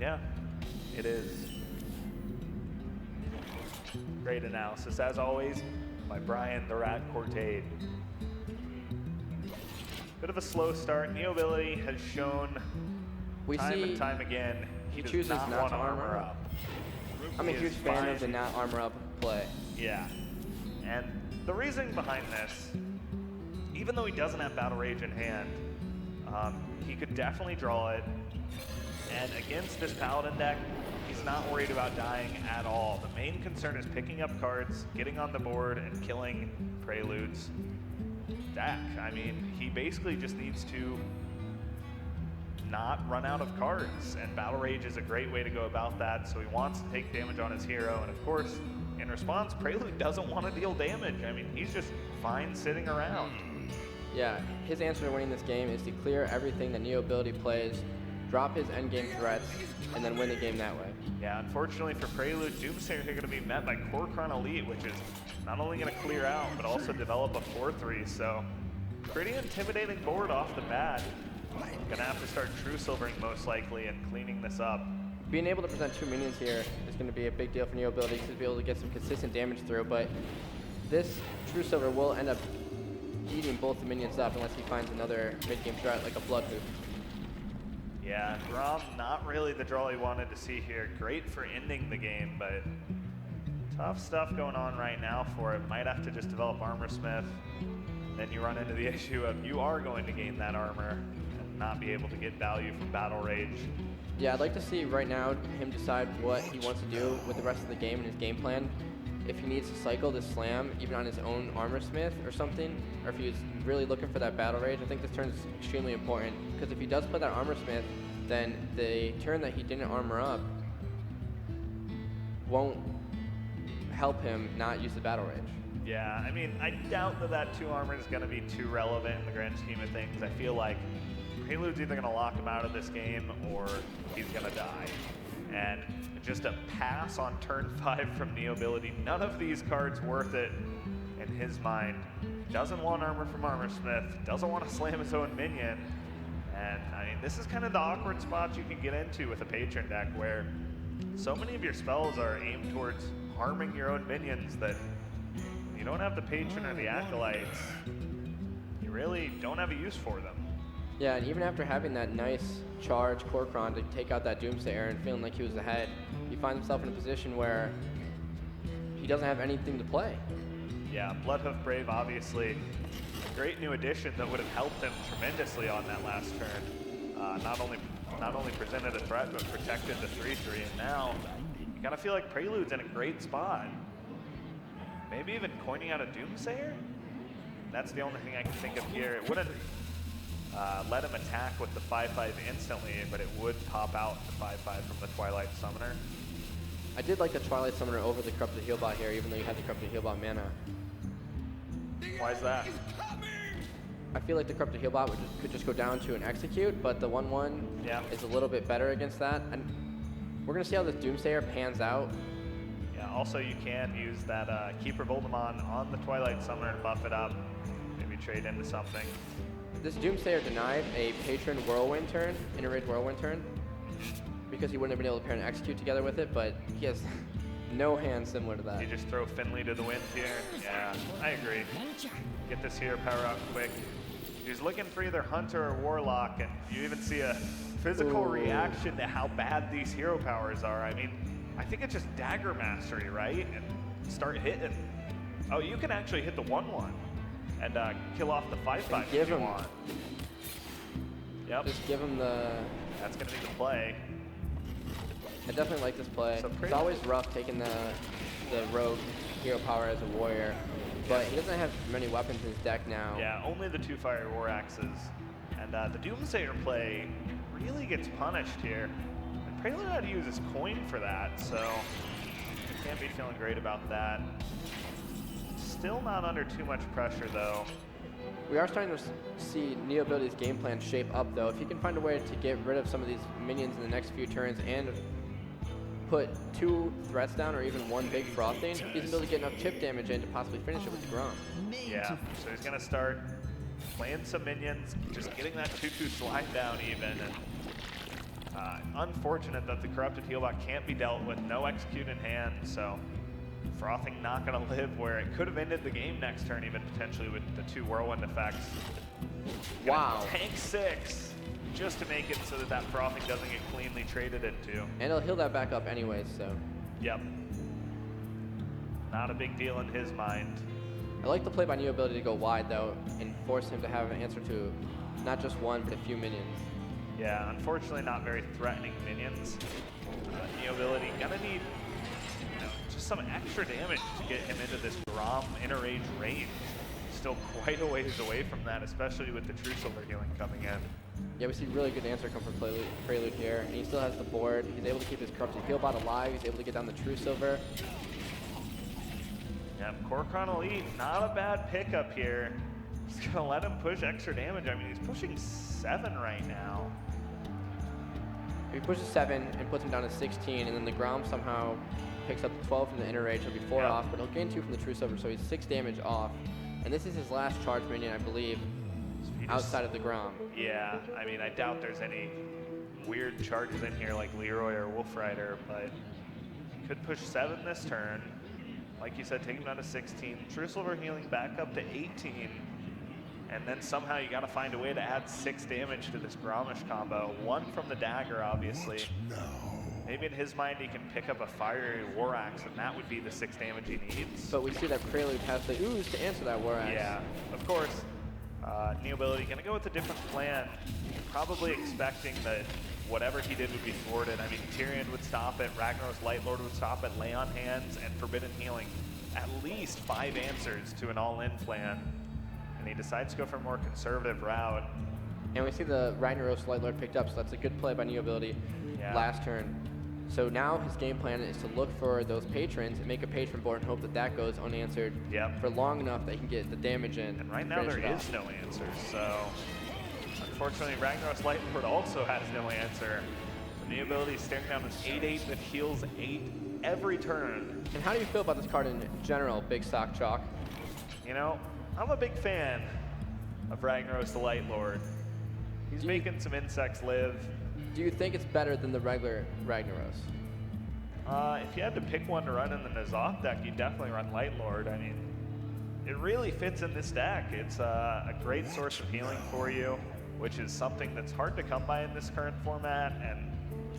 Yeah, it is. Great analysis, as always, by Brian the Rat Cortade. Bit of a slow start. Neobility has shown time and time again he chooses not want to armor up. I'm a huge fan of the not armor up play. Yeah, and the reasoning behind this, even though he doesn't have Battle Rage in hand, he could definitely draw it. And against this Paladin deck, he's not worried about dying at all. The main concern is picking up cards, getting on the board, and killing Prelude's deck. I mean, he basically just needs to not run out of cards, and Battle Rage is a great way to go about that, so he wants to take damage on his hero, and of course, in response, Prelude doesn't want to deal damage. I mean, he's just fine sitting around. Yeah, his answer to winning this game is to clear everything that Neobility plays, drop his endgame threats, and then win the game that way. Yeah, unfortunately for Prelude, Doomsayer is going to be met by Korkron Elite, which is not only going to clear out, but also develop a 4-3, so pretty intimidating board off the bat. Gonna have to start True Silvering most likely and cleaning this up. Being able to present 2 minions here is going to be a big deal for Neobility to be able to get some consistent damage through, but this True Silver will end up eating both the minions up unless he finds another mid-game threat like a Bloodhoof. Yeah, Grom, not really the draw he wanted to see here. Great for ending the game, but tough stuff going on right now for it. Might have to just develop Armor Smith. Then you run into the issue of you are going to gain that armor and not be able to get value from Battle Rage. Yeah, I'd like to see right now him decide what he wants to do with the rest of the game and his game plan. If he needs to cycle this slam, even on his own Armor Smith or something, or if he's really looking for that Battle Rage, I think this turn is extremely important. Because if he does play that Armor Smith, then the turn that he didn't armor up won't help him not use the Battle Rage. Yeah, I mean, I doubt that that 2 armor is going to be too relevant in the grand scheme of things. I feel like Prelude's either going to lock him out of this game or he's going to die. And just a pass on turn 5 from Neobility. None of these cards worth it in his mind. Doesn't want armor from Armor Smith. Doesn't want to slam his own minion. And I mean, this is kind of the awkward spot you can get into with a Patron deck where so many of your spells are aimed towards harming your own minions that you don't have the Patron or the Acolytes. You really don't have a use for them. Yeah, and even after having that nice charge Korkron to take out that Doomsayer and feeling like he was ahead, he finds himself in a position where he doesn't have anything to play. Yeah, Bloodhoof Brave, obviously, a great new addition that would have helped him tremendously on that last turn. Not only presented a threat, but protected the 3-3, and now you kind of feel like Prelude's in a great spot. Maybe even coining out a Doomsayer? That's the only thing I can think of here. It wouldn't let him attack with the 5-5 instantly, but it would pop out the 5-5 from the Twilight Summoner. I did like the Twilight Summoner over the Corrupted Healbot here, even though you had the Corrupted Healbot mana. Why is that? I feel like the Corrupted Healbot could just go down to an Execute, but the 1-1 is a little bit better against that. And we're going to see how this Doomsayer pans out. Yeah, also you can use that Keeper Voldemon on the Twilight Summoner to buff it up. Maybe trade into something. This Doomsayer denied a Patron Whirlwind turn, Interrage Whirlwind turn, because he wouldn't have been able to pair an Execute together with it, but he has no hand similar to that. You just throw Finley to the wind here. Yeah, I agree. Get this hero power out quick. He's looking for either Hunter or Warlock, and you even see a physical reaction to how bad these hero powers are. I mean, I think it's just Dagger Mastery, right? And start hitting. Oh, you can actually hit the 1-1 and kill off the 5-5 if you want. Yep. Just give him the... That's going to be the play. I definitely like this play. So it's always rough taking the rogue hero power as a warrior, but he doesn't have many weapons in his deck now. Yeah, only the 2 Fire War Axes. And the Doomsayer play really gets punished here. And Prelude had to use his coin for that, so can't be feeling great about that. Still not under too much pressure, though. We are starting to see Neobility's game plan shape up, though. If he can find a way to get rid of some of these minions in the next few turns and put 2 threats down or even 1 big frothing, he's going to be able to get enough chip damage in to possibly finish it with the Grom. Yeah, so he's going to start playing some minions, just getting that 2-2 slide down even. And unfortunate that the Corrupted Healbot can't be dealt with, no execute in hand, so Frothing not going to live where it could have ended the game next turn, even potentially with the 2 Whirlwind effects. Wow. Tank 6 just to make it so that that Frothing doesn't get cleanly traded into. And he'll heal that back up anyways, so. Yep. Not a big deal in his mind. I like the play by Neobility to go wide, though, and force him to have an answer to not just 1, but a few minions. Yeah, unfortunately not very threatening minions. Neobility gonna need just some extra damage to get him into this Grom inner-range range. Still quite a ways away from that, especially with the True Silver healing coming in. Yeah, we see really good answer come from Prelude here, and he still has the board. He's able to keep his Corrupted Healbot alive. He's able to get down the True Silver. Yeah, Kor'kron Elite, not a bad pickup here. He's gonna let him push extra damage. I mean, he's pushing 7 right now. If he pushes 7 and puts him down to 16, and then the Grom somehow picks up 12 from the inner range, he'll be 4 off, but he'll gain 2 from the True Silver, so he's 6 damage off. And this is his last charge minion, I believe, outside of the Grom. Yeah, I mean, I doubt there's any weird charges in here like Leroy or Wolf Rider, but he could push 7 this turn. Like you said, take him down to 16. True Silver healing back up to 18. And then somehow you got to find a way to add 6 damage to this Gromish combo. 1 from the dagger, obviously. Maybe in his mind he can pick up a fiery War Axe, and that would be the 6 damage he needs. But we see that Prelude has the ooze to answer that War Axe. Yeah, of course. Neobility gonna go with a different plan. Probably expecting that whatever he did would be thwarted. I mean, Tyrion would stop it, Ragnaros Lightlord would stop it, Lay on Hands, and Forbidden Healing. At least 5 answers to an all-in plan. And he decides to go for a more conservative route. And we see the Ragnaros Lightlord picked up, so that's a good play by Neobility last turn. So now his game plan is to look for those patrons and make a patron board and hope that that goes unanswered for long enough that he can get the damage in. And right now there is no answer, so unfortunately Ragnaros Lightlord also has no answer. So Neobility is staring down this 8/8 that heals 8 every turn. And how do you feel about this card in general, Big Stock Chalk? You know, I'm a big fan of Ragnaros the Lightlord. He's making some insects live. Do you think it's better than the regular Ragnaros? If you had to pick one to run in the N'Zoth deck, you'd definitely run Lightlord. I mean, it really fits in this deck. It's a great source of healing for you, which is something that's hard to come by in this current format, and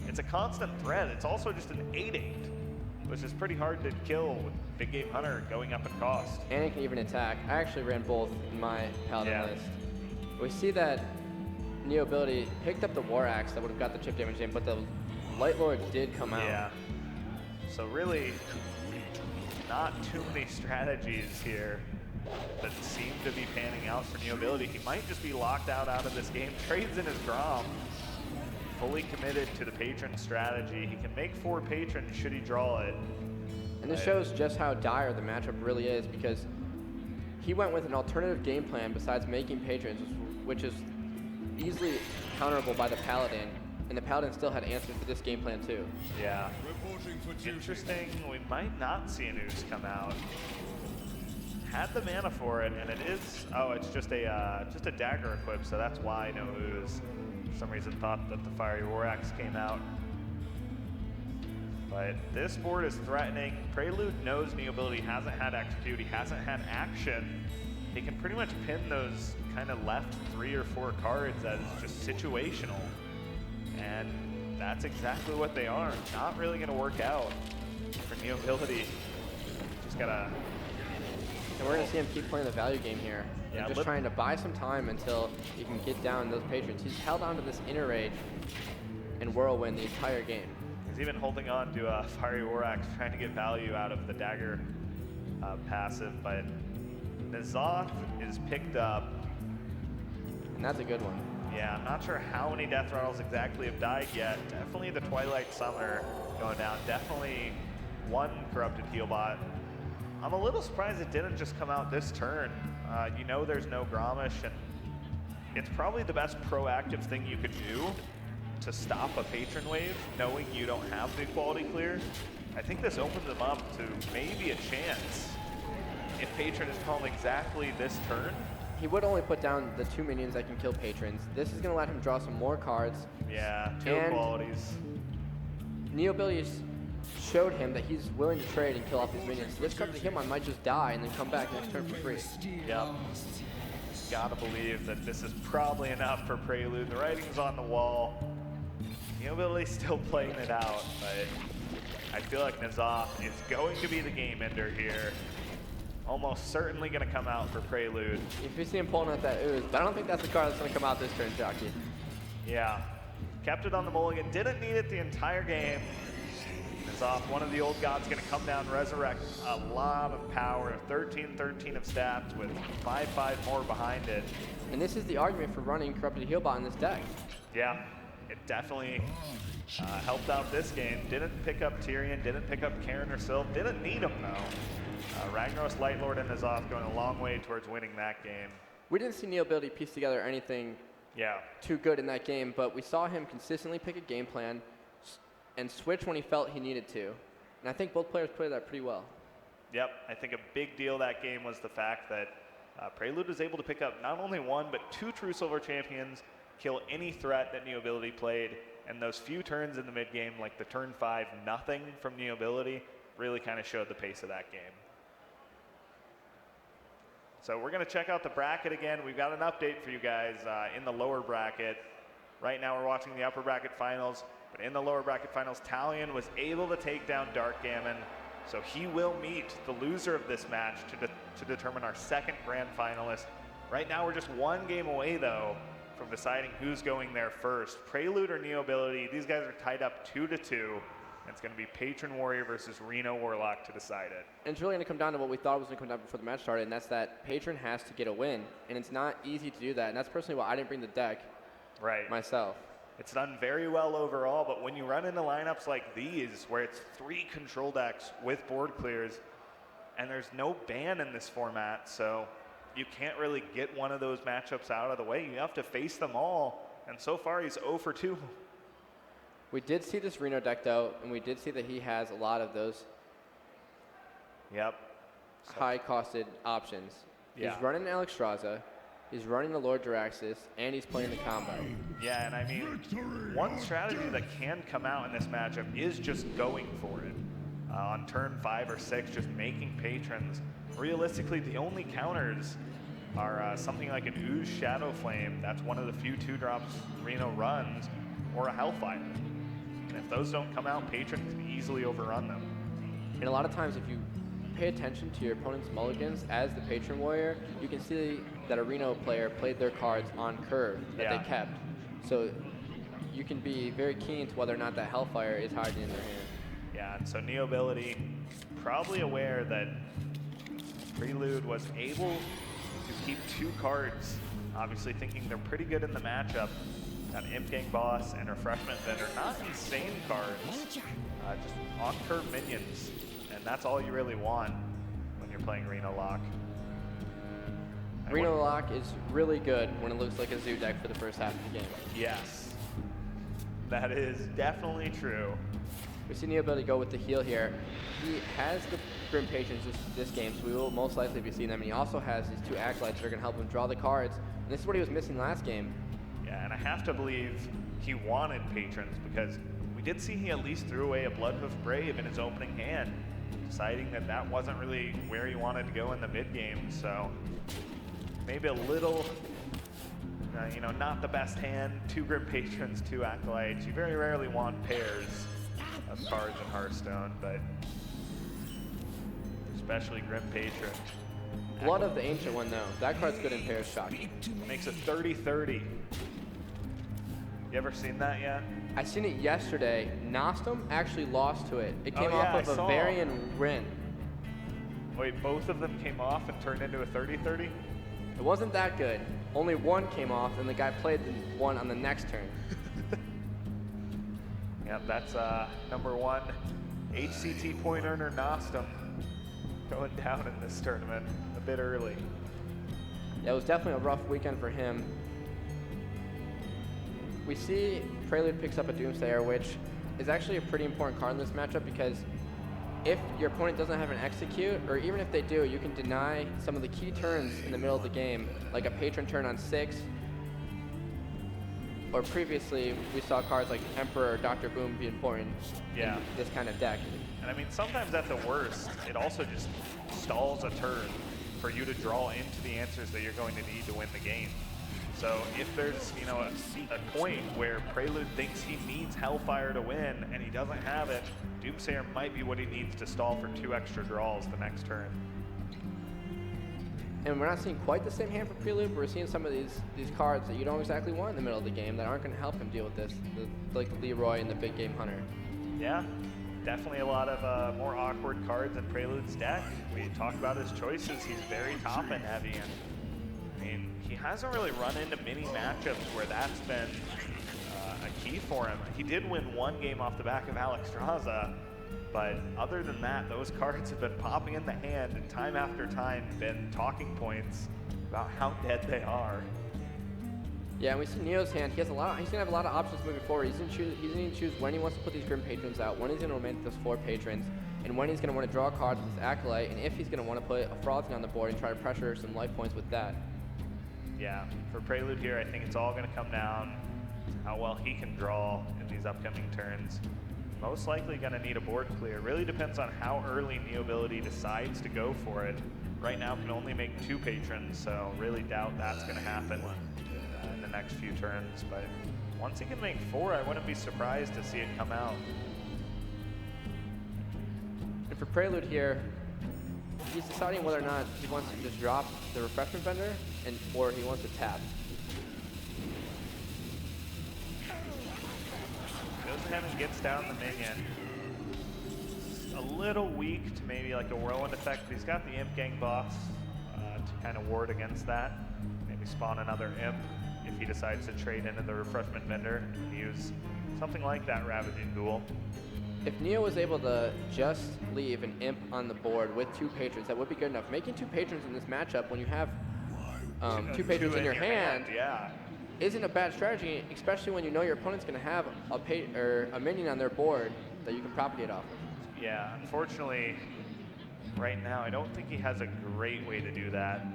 it's a constant threat. It's also just an 8/8, which is pretty hard to kill with Big Game Hunter going up in cost. And it can even attack. I actually ran both in my Paladin list. We see that Neobility picked up the War Axe that would have got the chip damage in, but the Lightlord did come out. Yeah. So really, not too many strategies here that seem to be panning out for Neobility. He might just be locked out of this game. Trades in his Grom. Fully committed to the patron strategy. He can make 4 patrons should he draw it. And this shows just how dire the matchup really is, because he went with an alternative game plan besides making patrons, which is easily counterable by the Paladin, and the Paladin still had answers for this game plan too. Yeah. Interesting, we might not see an Ooze come out. Had the mana for it, and it is, oh, it's just a dagger equip, so that's why no Ooze. For some reason thought that the Fiery War Axe came out. But this board is threatening. Prelude knows Neobility hasn't had execute, he hasn't had action. He can pretty much pin those kind of left 3 or 4 cards as just situational. And that's exactly what they are. Not really gonna work out for Neobility. Just gotta... And we're gonna see him keep playing the value game here. Yeah, and just trying to buy some time until he can get down those patrons. He's held on to this inner rage and Whirlwind the entire game. He's even holding on to a Fiery War Axe, trying to get value out of the dagger. passive, but N'Zoth is picked up. And that's a good one. Yeah, I'm not sure how many death rattles exactly have died yet. Definitely the Twilight Summoner going down. Definitely one corrupted heal bot. I'm a little surprised it didn't just come out this turn. You know there's no Grommash, and it's probably the best proactive thing you could do to stop a patron wave, knowing you don't have the equality clear. I think this opens them up to maybe a chance if patron is calm exactly this turn. He would only put down the 2 minions that can kill patrons. This is going to let him draw some more cards. Yeah, 2 And equalities. Neobility showed him that he's willing to trade and kill off these minions. So this card to him on might just die and then come back next turn for free. Yep. Gotta believe that this is probably enough for Prelude. The writing's on the wall. Neobility still playing it out, but I feel like N'Zoth is going to be the game ender here. Almost certainly going to come out for Prelude. If you see him pulling out that ooze, but I don't think that's the card that's going to come out this turn, Jockey. Yeah. Kept it on the mulligan. Didn't need it the entire game. N'Zoth, one of the old gods, going to come down, resurrect a lot of power. 13-13 of stats with 5-5 more behind it. And this is the argument for running Corrupted Healbot in this deck. Yeah, it definitely helped out this game. Didn't pick up Tyrion, didn't pick up Karen or Sylv. Didn't need him, though. Ragnaros, Lightlord, and N'Zoth going a long way towards winning that game. We didn't see Neobility piece together anything too good in that game, but we saw him consistently pick a game plan and switch when he felt he needed to. And I think both players played that pretty well. Yep, I think a big deal that game was the fact that Prelude was able to pick up not only 1, but 2 true silver champions, kill any threat that Neobility played, and those few turns in the mid game, like the turn 5 nothing from Neobility, really kind of showed the pace of that game. So we're going to check out the bracket again. We've got an update for you guys in the lower bracket. Right now we're watching the upper bracket finals, but in the lower bracket finals, Talion was able to take down Dark Gammon, so he will meet the loser of this match to determine our second grand finalist. Right now we're just 1 game away, though, from deciding who's going there first. Prelude or Neobility, these guys are tied up 2-2. It's going to be Patron Warrior versus Reno Warlock to decide it. And it's really going to come down to what we thought was going to come down before the match started, and that's that Patron has to get a win. And it's not easy to do that, and that's personally why I didn't bring the deck myself. It's done very well overall, but when you run into lineups like these, where it's 3 control decks with board clears, and there's no ban in this format, so you can't really get one of those matchups out of the way. You have to face them all, and so far he's 0 for 2. We did see this Reno deck, though, and we did see that he has a lot of those high-costed options. Yeah. He's running Alexstrasza, he's running the Lord Jaraxxus, and he's playing the combo. Yeah, and I mean, one strategy that can come out in this matchup is just going for it. On turn 5 or 6, just making patrons. Realistically, the only counters are something like an Ooze Shadow Flame. That's one of the few 2-drops Reno runs, or a Hellfire. And if those don't come out, Patron can easily overrun them. And a lot of times, if you pay attention to your opponent's mulligans as the Patron Warrior, you can see that a Reno player played their cards on curve that they kept. So you can be very keen to whether or not that Hellfire is hiding in their hand. Yeah, and so Neobility probably aware that Prelude was able to keep 2 cards, obviously thinking they're pretty good in the matchup. Got Imp Gang Boss and Refreshment Vendor, not insane cards, just on-curve minions, and that's all you really want when you're playing Reno Lock. Reno Lock is really good when it looks like a Zoo deck for the first half of the game. Yes, that is definitely true. We see Neobility go with the heal here. He has the Grim Patrons this game, so we will most likely be seeing them, and he also has these 2 Acolytes that are going to help him draw the cards, and this is what he was missing last game. Yeah, and I have to believe he wanted patrons because we did see he at least threw away a Bloodhoof Brave in his opening hand, deciding that that wasn't really where he wanted to go in the mid game. So maybe a little, not the best hand. 2 Grim Patrons, 2 Acolytes. You very rarely want pairs of cards in Hearthstone, but especially Grim Patron. Blood of the Ancient One, though. That card's good in pairs, Shocky. Makes it 30-30. You ever seen that yet? I seen it yesterday. Nostrum actually lost to it. It came off of a I saw. Varian Rin. Wait, both of them came off and turned into a 30-30? It wasn't that good. Only one came off, and the guy played the one on the next turn. Yep, that's number 1 HCT point earner Nostum going down in this tournament a bit early. Yeah, it was definitely a rough weekend for him. We see Prelude picks up a Doomsayer, which is actually a pretty important card in this matchup because if your opponent doesn't have an execute, or even if they do, you can deny some of the key turns in the middle of the game, like a patron turn on 6. Or previously, we saw cards like Emperor or Dr. Boom be important in this kind of deck. And I mean, sometimes at the worst, it also just stalls a turn for you to draw into the answers that you're going to need to win the game. So if there's, you know, a point where Prelude thinks he needs Hellfire to win and he doesn't have it, Doomsayer might be what he needs to stall for 2 extra draws the next turn. And we're not seeing quite the same hand for Prelude, but we're seeing some of these cards that you don't exactly want in the middle of the game that aren't going to help him deal with this, like Leroy and the Big Game Hunter. Yeah, definitely a lot of more awkward cards in Prelude's deck. We talked about his choices. He's very top-end heavy, and I mean, he hasn't really run into many matchups where that's been a key for him. He did win 1 game off the back of Alexstrasza, but other than that, those cards have been popping in the hand and time after time been talking points about how dead they are. Yeah, and we see Neo's hand. He's gonna have a lot of options moving forward. He's gonna choose when he wants to put these Grim Patrons out, when he's gonna romantic those 4 Patrons, and when he's gonna want to draw a card with his Acolyte, and if he's gonna want to put a Frothing on the board and try to pressure some life points with that. Yeah, for Prelude here, I think it's all gonna come down to how well he can draw in these upcoming turns. Most likely gonna need a board clear. It really depends on how early Neobility decides to go for it. Right now can only make 2 Patrons, so really doubt that's gonna happen in the next few turns. But once he can make 4, I wouldn't be surprised to see it come out. And for Prelude here, he's deciding whether or not he wants to just drop the Refreshment Vendor or he wants to tap. Goes ahead and gets down the minion. A little weak to maybe like a whirlwind effect, but he's got the Imp Gang boss to kind of ward against that. Maybe spawn another Imp if he decides to trade into the Refreshment Vendor and use something like that Ravaging Ghoul. If Neo was able to just leave an Imp on the board with 2 Patrons, that would be good enough. Making 2 Patrons in this matchup when you have 2 Patrons in your hand isn't a bad strategy, especially when you know your opponent's going to have a minion on their board that you can propagate off of. Yeah, unfortunately, right now, I don't think he has a great way to do that.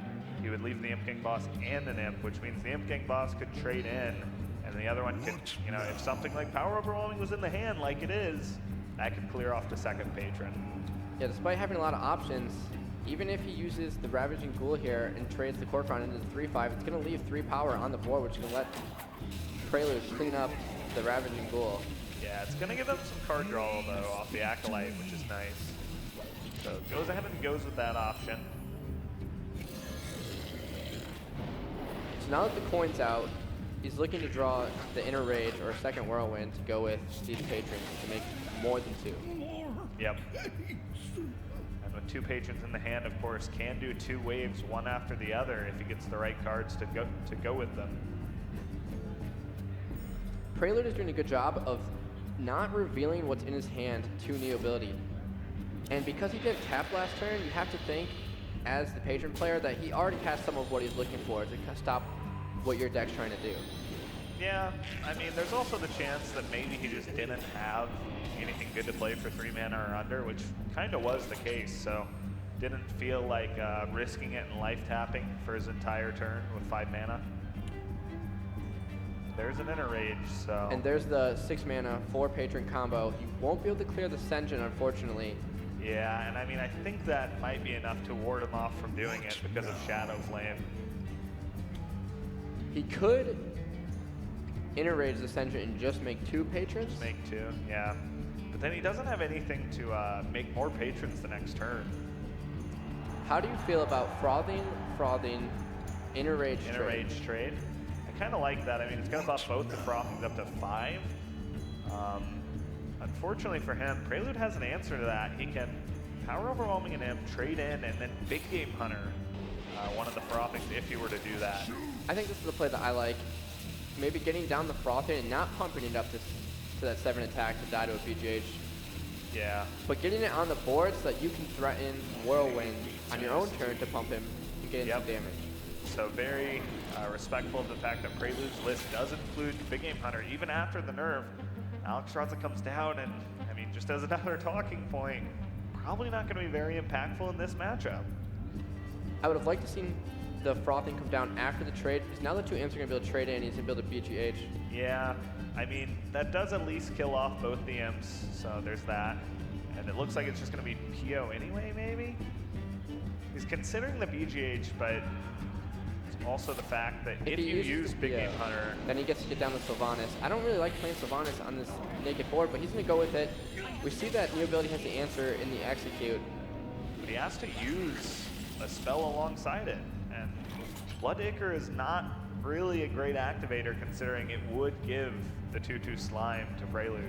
He would leave the Imp Gang boss and an Imp, which means the Imp Gang boss could trade in, and the other one could, you know, if something like Power Overwhelming was in the hand, like it is, that could clear off the 2nd Patron. Yeah, despite having a lot of options, even if he uses the Ravaging Ghoul here and trades the Core Crown into the 3/5, it's going to leave 3 power on the board, which can let Prelude clean up the Ravaging Ghoul. Yeah, it's going to give them some card draw, though, off the Acolyte, which is nice. So goes ahead and goes with that option. So now that the coin's out, he's looking to draw the Inner Rage or a 2nd Whirlwind to go with these Patrons to make more than 2. Yep. And with 2 Patrons in the hand, of course, can do 2 waves, one after the other, if he gets the right cards to go with them. Prelude is doing a good job of not revealing what's in his hand to Neobility. And because he didn't tap last turn, you have to think, as the Patron player, that he already has some of what he's looking for to stop what your deck's trying to do. Yeah, I mean, there's also the chance that maybe he just didn't have anything good to play for 3 mana or under, which kind of was the case, so didn't feel like risking it and life tapping for his entire turn with 5 mana. There's an Inner Rage, so... And there's the 6 mana, 4 Patron combo. You won't be able to clear the Sen'jin, unfortunately. Yeah, and I mean, I think that might be enough to ward him off from doing it because of Shadow Flame. He could Inner Rage the Sen'jin and just make 2 Patrons. Just make 2, yeah. But then he doesn't have anything to make more Patrons the next turn. How do you feel about Frothing, Inner Rage trade? Inner Rage trade. I kind of like that. I mean, it's going to buff both the Frothings up to 5. Unfortunately for him, Prelude has an answer to that. He can Power Overwhelming an imp, trade in, and then Big Game Hunter, one of the frothings if you were to do that. I think this is the play that I like. Maybe getting down the frothing and not pumping it up to that 7 attack to die to a BGH. Yeah. But getting it on the board so that you can threaten Whirlwind on your own turn to pump him and get in some damage. So very respectful of the fact that Prelude's list does include Big Game Hunter. Even after the nerf, Alex Raza comes down and, I mean, just as another talking point, probably not going to be very impactful in this matchup. I would have liked to see the frothing come down after the trade, because now the 2 imps are going to be able to trade in, he's going to be able to BGH. Yeah, I mean, that does at least kill off both the imps, so there's that. And it looks like it's just going to be PO anyway, maybe? He's considering the BGH, but it's also the fact that if you use Big Game Hunter, then he gets to get down with Sylvanas. I don't really like playing Sylvanas on this naked board, but he's going to go with it. We see that Neobility has the answer in the execute. But he has to use a spell alongside it. And Bloodacre is not really a great activator, considering it would give the 2/2 slime to Prelude.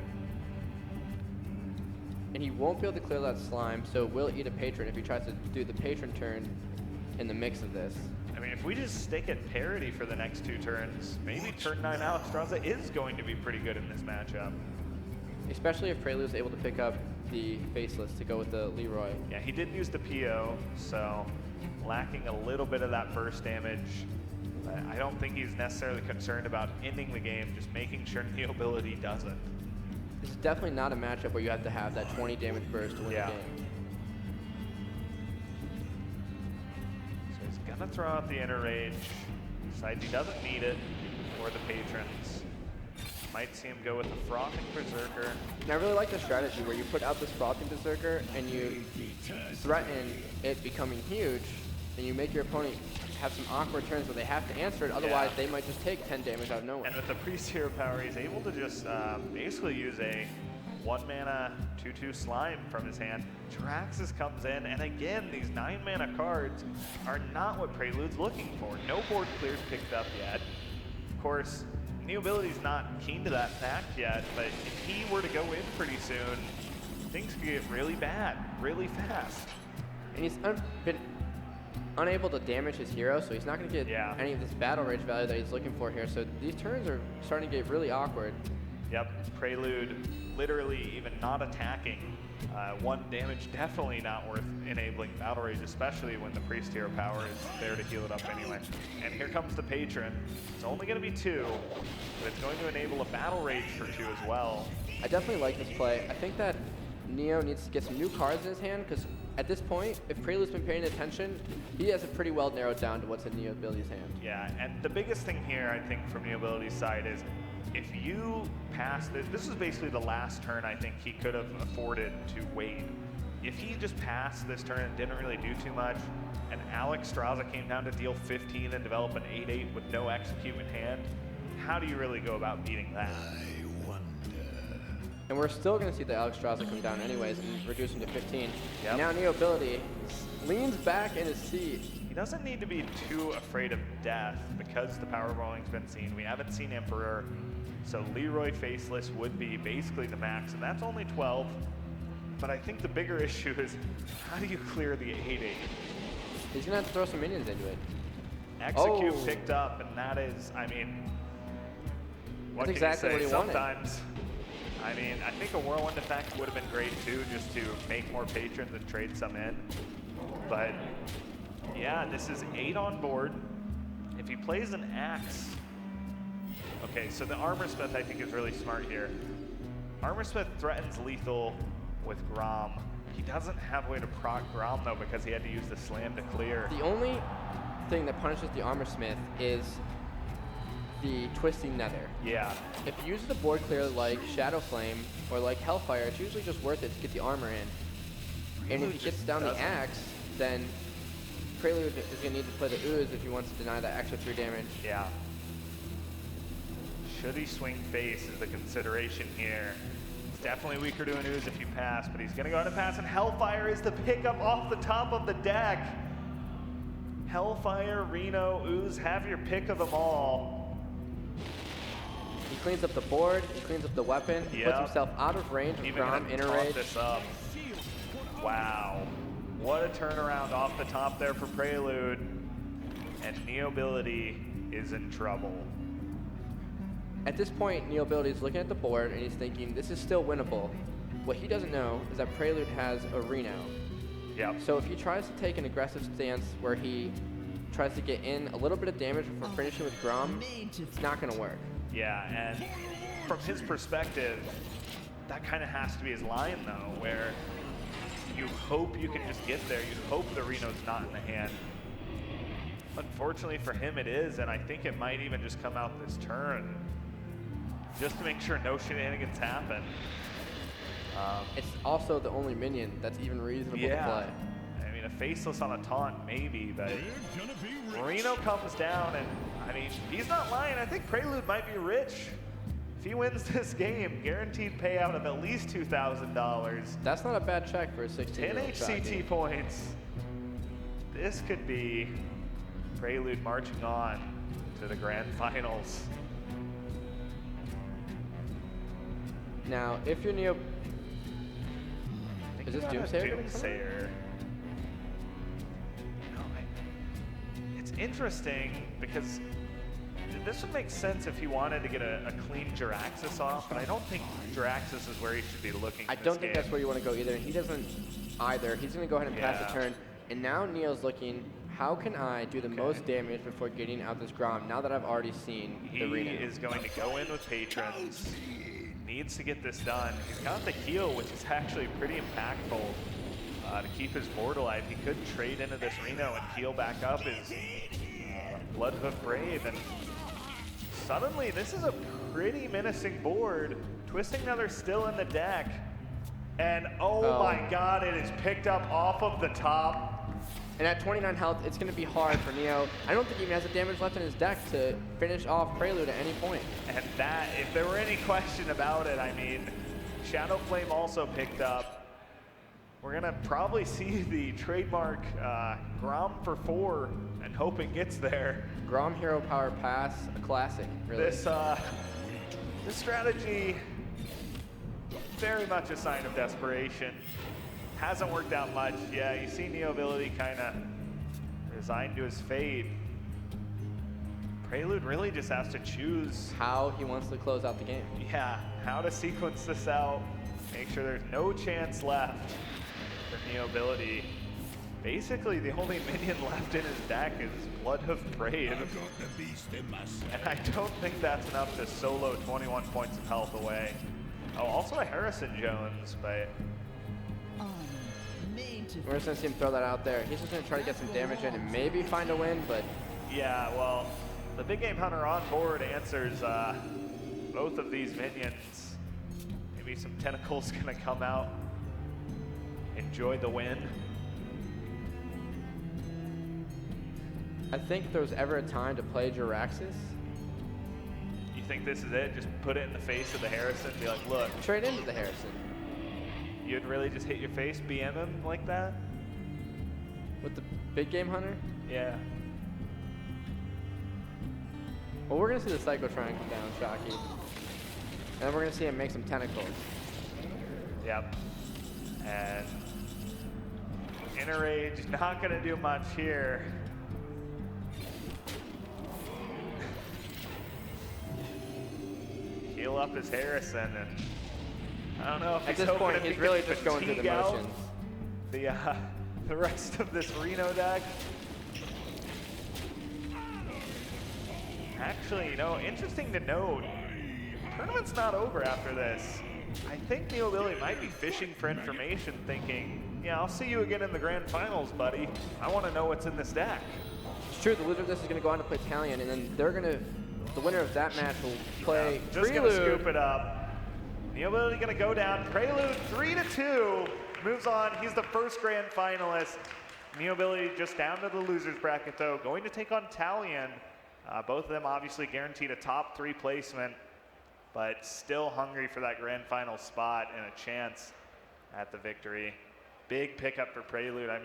And he won't be able to clear that slime, so will eat a patron if he tries to do the patron turn in the mix of this. I mean, if we just stick at parity for the next 2 turns, maybe turn 9 Alex Raza is going to be pretty good in this matchup. Especially if Prelude is able to pick up the Faceless to go with the Leroy. Yeah, he did use the PO, so lacking a little bit of that burst damage. I don't think he's necessarily concerned about ending the game, just making sure Neobility doesn't. This is definitely not a matchup where you have to have that 20 damage burst to win the game. So he's gonna throw out the Inner Rage. Decides he doesn't need it for the patrons. Might see him go with the Frothing Berserker. And I really like the strategy where you put out this Frothing Berserker and you threaten it becoming huge, and you make your opponent have some awkward turns where they have to answer it, otherwise they might just take 10 damage out of nowhere. And with the Priest Hero power, he's able to just basically use a 1-mana 2/2 slime from his hand. Traxxas comes in, and again, these 9-mana cards are not what Prelude's looking for. No board clears picked up yet. Of course, Neobility's not keen to that fact yet, but if he were to go in pretty soon, things could get really bad, really fast. And he's been unable to damage his hero, so he's not going to get any of this battle rage value that he's looking for here. So these turns are starting to get really awkward. Yep, Prelude literally even not attacking. 1 damage definitely not worth enabling battle rage, especially when the Priest Hero power is there to heal it up anyway. And here comes the Patron. It's only going to be 2, but it's going to enable a battle rage for 2 as well. I definitely like this play. I think that Neo needs to get some new cards in his hand, because at this point, if Prelude's been paying attention, he has it pretty well narrowed down to what's in Neobility's hand. Yeah, and the biggest thing here, I think, from Neobility's side is if you pass this is basically the last turn I think he could have afforded to wait. If he just passed this turn and didn't really do too much, and Alex Raza came down to deal 15 and develop an 8/8 with no execute in hand, how do you really go about beating that? And we're still going to see the Alex Raza come down anyways and reduce him to 15. Yep. Now Neobility leans back in his seat. He doesn't need to be too afraid of death because the power rolling's been seen. We haven't seen Emperor, so Leroy Faceless would be basically the max, and that's only 12. But I think the bigger issue is how do you clear the 8/8? He's going to have to throw some minions into it. Execute picked up, and that is, I mean, what That's can exactly you say? what he wanted. Sometimes, I mean, I think a Whirlwind effect would have been great too, just to make more patrons and trade some in. But yeah, this is 8 on board. If he plays an Axe, okay, so the Armorsmith I think is really smart here. Armorsmith threatens lethal with Grom. He doesn't have a way to proc Grom though because he had to use the slam to clear. The only thing that punishes the Armorsmith is the Twisting Nether. Yeah. If you use the board clear like Shadow Flame or like Hellfire, it's usually just worth it to get the armor in. And if he gets down the Axe, then Prelude is going to need to play the Ooze if he wants to deny that extra 3 damage. Yeah. Should he swing face is the consideration here. It's definitely weaker to an Ooze if you pass, but he's going to go ahead and pass, and Hellfire is the pickup off the top of the deck. Hellfire, Reno, Ooze, have your pick of them all. He cleans up the board, he cleans up the weapon, he puts himself out of range of Grom, Inner Rage. This up. Wow. What a turnaround off the top there for Prelude. And Neobility is in trouble. At this point, Neobility is looking at the board and he's thinking, this is still winnable. What he doesn't know is that Prelude has a Reno. Yep. So if he tries to take an aggressive stance where he tries to get in a little bit of damage before finishing with Grom, it's not going to work. Yeah, and from his perspective, that kind of has to be his line, though, where you hope you can just get there. You hope the Reno's not in the hand. Unfortunately for him, it is, and I think it might even just come out this turn, just to make sure no shenanigans happen. It's also the only minion that's even reasonable to play. I mean, a Faceless on a taunt, maybe, but Reno comes down, and I mean, he's not lying. I think Prelude might be rich. If he wins this game, guaranteed payout of at least $2,000. That's not a bad check for a 16-year-old 10 HCT points. This could be Prelude marching on to the grand finals. Now, if you're Neo... Is this Doomsayer? Doomsayer. No, it's interesting because this would make sense if he wanted to get a clean Jiraxis off, but I don't think Jiraxis is where he should be looking. I don't think that's where you want to go either. He doesn't either. He's going to go ahead and pass the turn. And now Neo's looking, how can I do the most damage before getting out this Grom now that I've already seen the Reno? He is going to go in with Patrons. Needs to get this done. He's got the heal, which is actually pretty impactful to keep his board alive. He could trade into this Reno and heal back up his Bloodhoof Brave. And suddenly, this is a pretty menacing board. Twisting Nether still in the deck. And oh my god, it is picked up off of the top. And at 29 health, it's going to be hard for Neo. I don't think he even has the damage left in his deck to finish off Prelude at any point. And that, if there were any question about it, I mean, Shadow Flame also picked up. We're going to probably see the trademark Grom for 4 and hope it gets there. Grom Hero Power Pass, a classic, really. This strategy, very much a sign of desperation. Hasn't worked out much. Yeah, you see Neobility kind of resigned to his fate. Prelude really just has to choose how he wants to close out the game. Yeah, how to sequence this out, make sure there's no chance left for Neobility. Basically, the only minion left in his deck is Bloodhoof Brave. And I don't think that's enough to solo 21 points of health away. Oh, also a Harrison Jones, but we're just going to see him throw that out there. He's just going to try to get some damage in and maybe find a win, but... Yeah, well, the Big Game Hunter on board answers both of these minions. Maybe some tentacles going to come out. Enjoy the win. I think if there was ever a time to play Jiraxis... You think this is it? Just put it in the face of the Harrison and be like, look. Trade into the Harrison. You'd really just hit your face, BM him like that? With the Big Game Hunter? Yeah. Well, we're going to see the Psycho Shrine come down, Shocky. And then we're going to see him make some tentacles. Yep. And Inner Rage not going to do much here. Heal up his Harrison, and I don't know if at this point he's really just going through the motions. The rest of this Reno deck. Actually, you know, interesting to note, tournament's not over after this. I think Neobility might be fishing for information, thinking, yeah, I'll see you again in the grand finals, buddy. I want to know what's in this deck. It's true, the loser of this is going to go on to play Talion, and then they're going to, the winner of that match will play just Prelude. Just going to scoop it up. Neobility going to go down. Prelude 3-2, moves on. He's the first grand finalist. Neobility just down to the losers bracket, though, going to take on Talion. Both of them obviously guaranteed a top 3 placement, but still hungry for that grand final spot and a chance at the victory. Big pickup for Prelude. I mean,